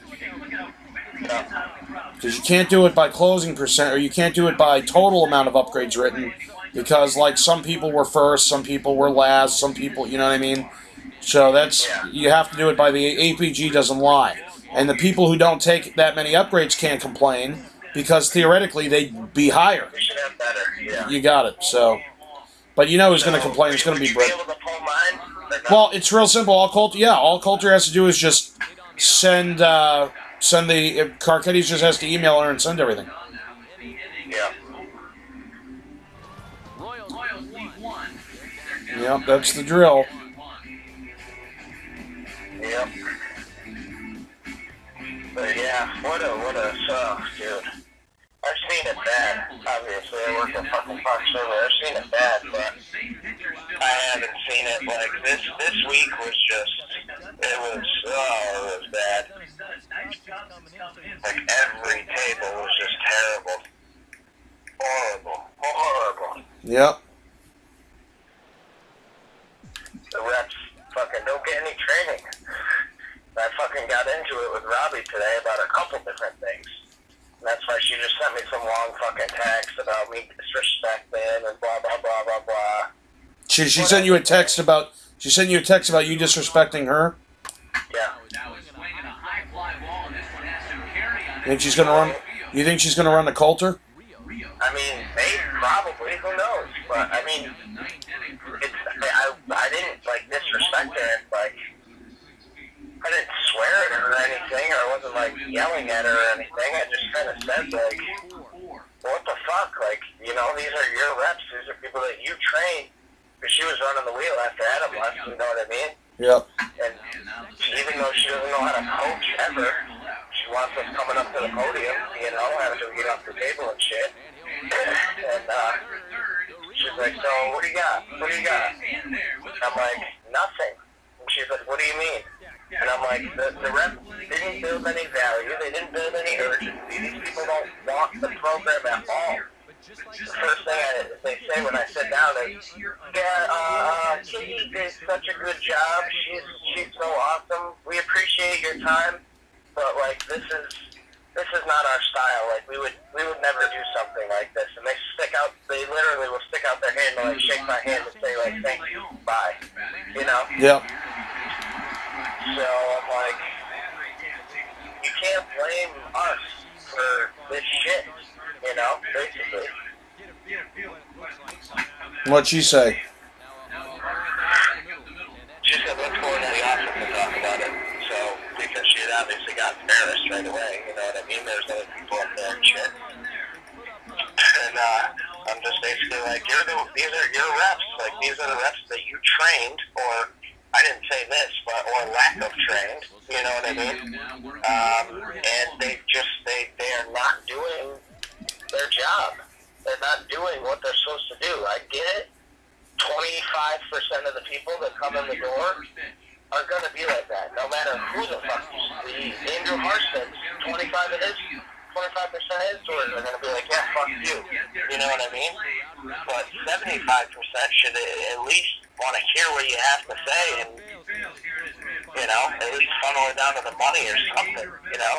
Because you can't do it by closing percent, or you can't do it by total amount of upgrades written, because like some people were first, some people were last, some people, you know what I mean? So that's, you have to do it by the APG doesn't lie. And the people who don't take that many upgrades can't complain, because theoretically they'd be higher. We should have better, yeah. You got it, so. But you know who's going to complain, it's going to be Brett. Well, it's real simple. All Coulter has to do is just send the, Carcetti just has to email her and send everything. Yeah. Yep, that's the drill. Yep. But yeah, what a dude. I've seen it bad. Obviously, I work at fucking Fox Server. I've seen it bad, but I haven't seen it like this. This week was just, it was bad. Like every table was just terrible. Horrible. Yep. The reps fucking don't get any training. I fucking got into it with Robbie today about a couple different things. And that's why she just sent me some long fucking text about me disrespecting and blah, blah, blah, blah, blah. She sent you a text about, you disrespecting her? Yeah. You think she's gonna run the Coulter? I mean, maybe, probably, who knows? But, I mean, I didn't, like, disrespect her, like, I didn't swear at her or anything, or I wasn't, like, yelling at her or anything. I just kind of said, like, what the fuck? Like, you know, these are your reps. These are people that you train. Because she was running the wheel after Adam left, you know what I mean? Yep. And even though she doesn't know how to coach ever, she wants us coming up to the podium, you know, after we get off the table and shit. And she's like, so what do you got? What do you got? I'm like, nothing. And she's like, what do you mean? And I'm like, the rep didn't build any value. They didn't build any urgency. These people don't want the program at all. The first thing they say when I sit down is, yeah, Kitty did such a good job. She's so awesome. We appreciate your time, but like this is not our style. Like we would never do something like this. And they literally will stick out their hand and like shake my hand and say like, thank you, bye. You know? Yep. So I'm like, you can't blame us for this shit, you know, basically. What'd she say? She said, let's go into the office and talk about it. So, because she had obviously got embarrassed right away, you know what I mean? There's other people up there and shit. And I'm just basically like, these are your reps. Like, these are the reps that you trained, or I didn't say this, but or lack of trained, you know what I mean? And they are not doing their job. They're not doing what they're supposed to do. I get it. 25% of the people that come in the door are going to be like that, no matter who the fuck you see. Andrew Marston's 25% of his stores are going to be like, yeah, fuck you. You know what I mean? But 75% should at least want to hear what you have to say and, you know, at least funnel it down to the money or something, you know?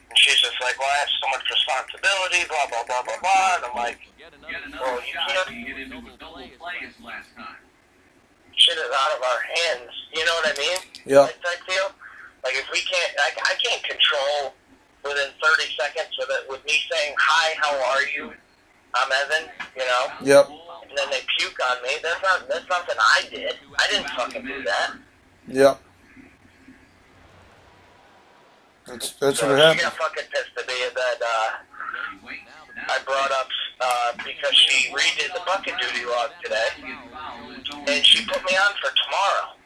And she's just like, well, I have so much responsibility, blah, blah, blah, blah, blah. And I'm like, well, you can't. Shit is out of our hands. You know what I mean? Yeah. I feel like if we can't, I can't control within 30 seconds with me saying, hi, how are you? I'm Evan, you know? Yep. And then they puke on me. That's nothing I did. I didn't fucking do that. Yep. That's so what she happened. got fucking pissed at me that I brought up because she redid the bucket duty log today, and she put me on for tomorrow.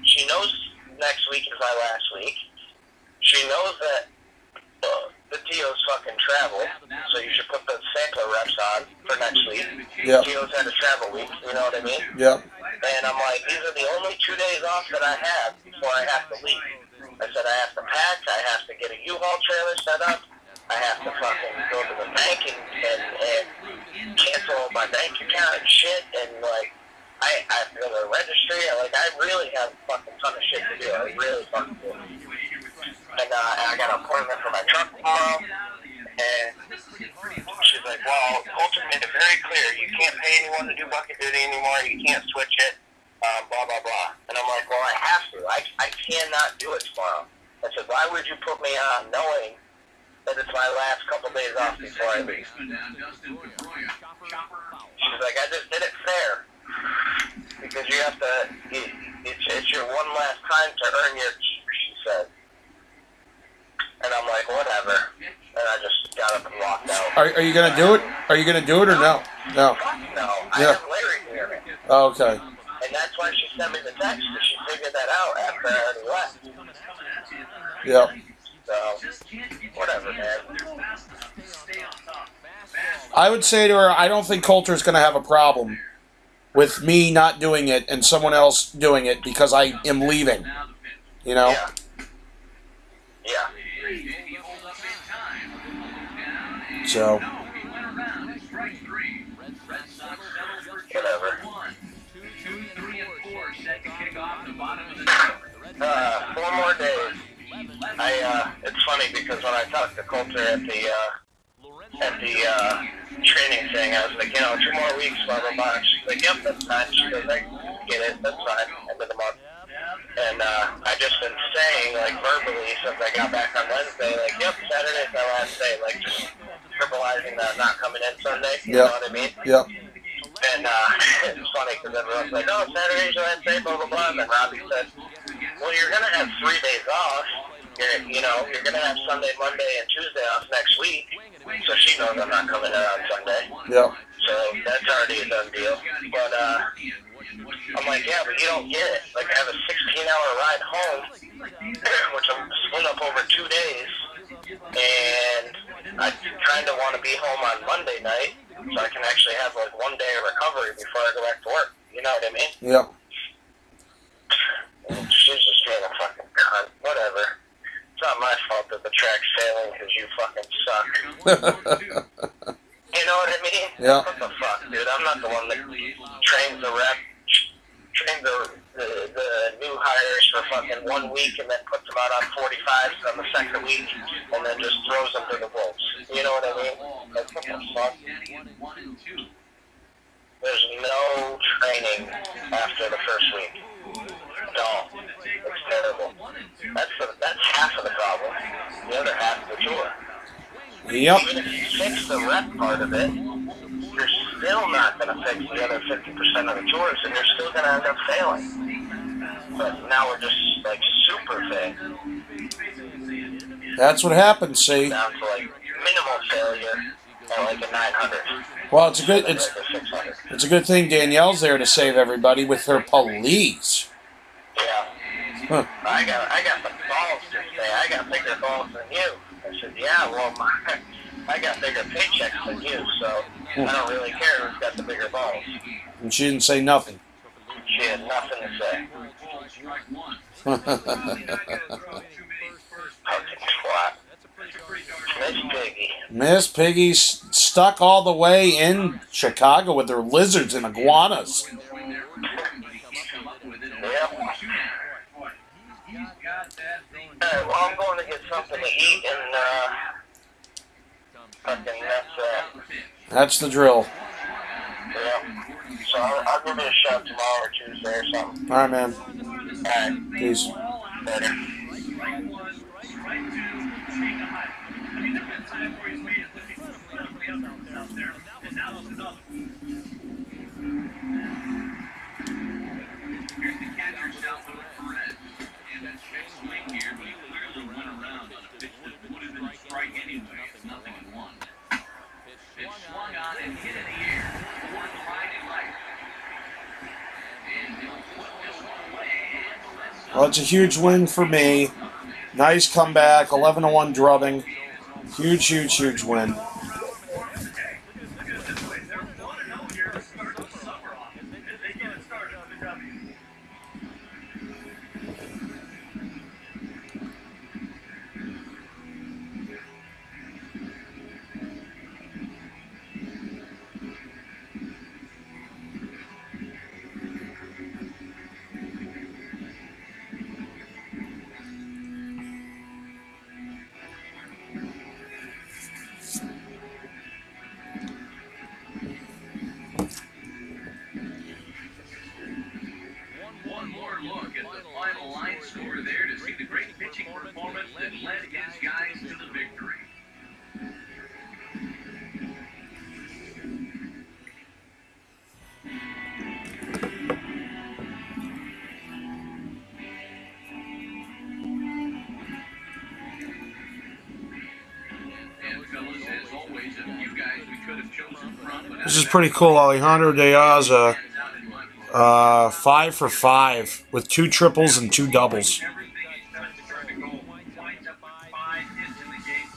She knows next week is my last week. She knows that the Tio's fucking travel, so you should put the sampler reps on for next week. Yep. Tio's had a travel week, you know what I mean? Yep. And I'm like, these are the only 2 days off that I have before I have to leave. I said I have to pack, I have to get a U-Haul trailer set up, I have to fucking go to the bank and cancel my bank account and shit, and like, I have to go to the registry, like, I really have a fucking ton of shit to do, I really fucking do. And I got an appointment for my truck tomorrow, and she's like, well, Colton made it very clear, you can't pay anyone to do bucket duty anymore, you can't switch it, blah, blah, blah. And I'm like, well, I have to. I cannot do it tomorrow. I said, why would you put me on knowing that it's my last couple days off before I leave? She's like, I just did it fair. Because you have to, it's your one last time to earn your keep, she said. And I'm like, whatever. And I just got up and walked out. Are you gonna do it? Are you gonna do it or no? No. No. I have Larry here. Oh, okay. And that's why she sent me the text, because she figured that out after I already left. Yep. So, whatever, man. I would say to her, I don't think Coulter's going to have a problem with me not doing it and someone else doing it because I am leaving. You know? Yeah. Yeah. So. Whatever. 4 more days. It's funny because when I talked to Coulter at the training thing, I was like, 2 more weeks, blah, blah, blah. She's like, yep, that's fine. She goes, I get it, that's fine, end of the month. And I just been saying, like, verbally since I got back on Wednesday, like, yep, Saturday's my last day, like, just verbalizing that I'm not coming in Sunday, you know what I mean? Yep. And it's funny because everyone's like, oh, Saturday's your last day, blah, blah, blah. And then Robbie said, well, you're going to have 3 days off. You're going to have Sunday, Monday, and Tuesday off next week. So she knows I'm not coming in on Sunday. Yep. So that's already a done deal. But I'm like, yeah, but you don't get it. Like, I have a 16-hour ride home, which I'm split up over 2 days. And I kind of want to be home on Monday night so I can actually have, like, 1 day of recovery before I go back to work. You know what I mean? Yep. And she's just being a fucking cunt. Whatever. It's not my fault that the track's failing because you fucking suck. You know what I mean? Yeah. What the fuck, dude? I'm not the one that trains the new hires for fucking 1 week and then puts them out on 45s on the second week and then just throws them to the wolves. You know what I mean? Like, what the fuck? There's no training after the first week. No. It's terrible. That's half of the problem. The other half of the tour. Yep. Even if you fix the rep part of it, you're still not going to fix the other 50% of the tours, and you're still going to end up failing. But now we're just, like, super failing. That's what happens, see? Down to, like, minimal failure at, like, a 900. Well, it's a good thing Danielle's there to save everybody with her police. Yeah. Huh. I got the balls to say, I got bigger balls than you. I said, yeah, well, I got bigger paychecks than you, so I don't really care who's got the bigger balls. And she didn't say nothing. She had nothing to say. Miss Piggy. Miss Piggy's stuck all the way in Chicago with her lizards and iguanas. Yep. Alright, well, I'm going to get something to eat and, fucking That's the drill. yeah. So I'll give it a shot tomorrow or Tuesday or something. Alright, man. Alright. Peace. Later. Here's the catcher, Salvador Perez. And that check swing here, but he clearly went around on a pitch that would have been a strike anyway. It's 0-1. It swung on and hit in the air toward the right and right. And he'll put this one away. And the Red Sox. Well, it's a huge win for me. Nice comeback, 11-1 drubbing. Huge, huge, huge win. One more look at the final line score there to see the great pitching performance that led his guys to the victory. And fellas, as always, a few guys we could have chosen from. But This is pretty cool. Alejandro De Aza, 5 for 5 with 2 triples and 2 doubles. Everything he's done to turn the goal. Winds up with 5 hits in the game.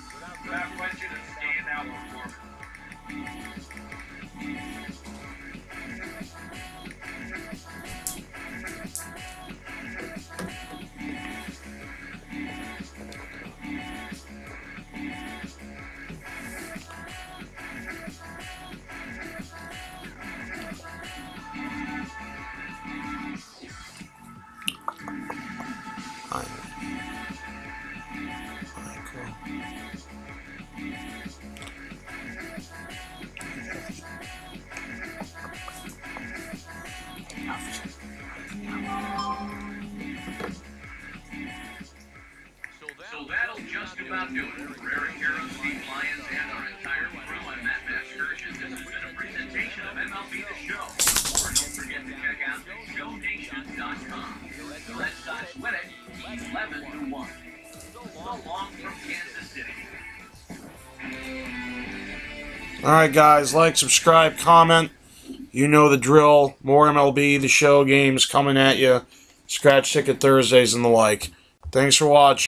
Without question, it's a standout performance. So that'll just about do it. For Eric Carroll, Steve Lyons, and our entire crew, I'm Matt Mascursion. This has been a presentation of MLB The Show. Or don't forget to check out ShowNation.com. The Red Sox win it 11-1. So long from Kansas City. Alright, guys. Like, subscribe, comment. You know the drill. More MLB The Show games coming at you. Scratch Ticket Thursdays and the like. Thanks for watching.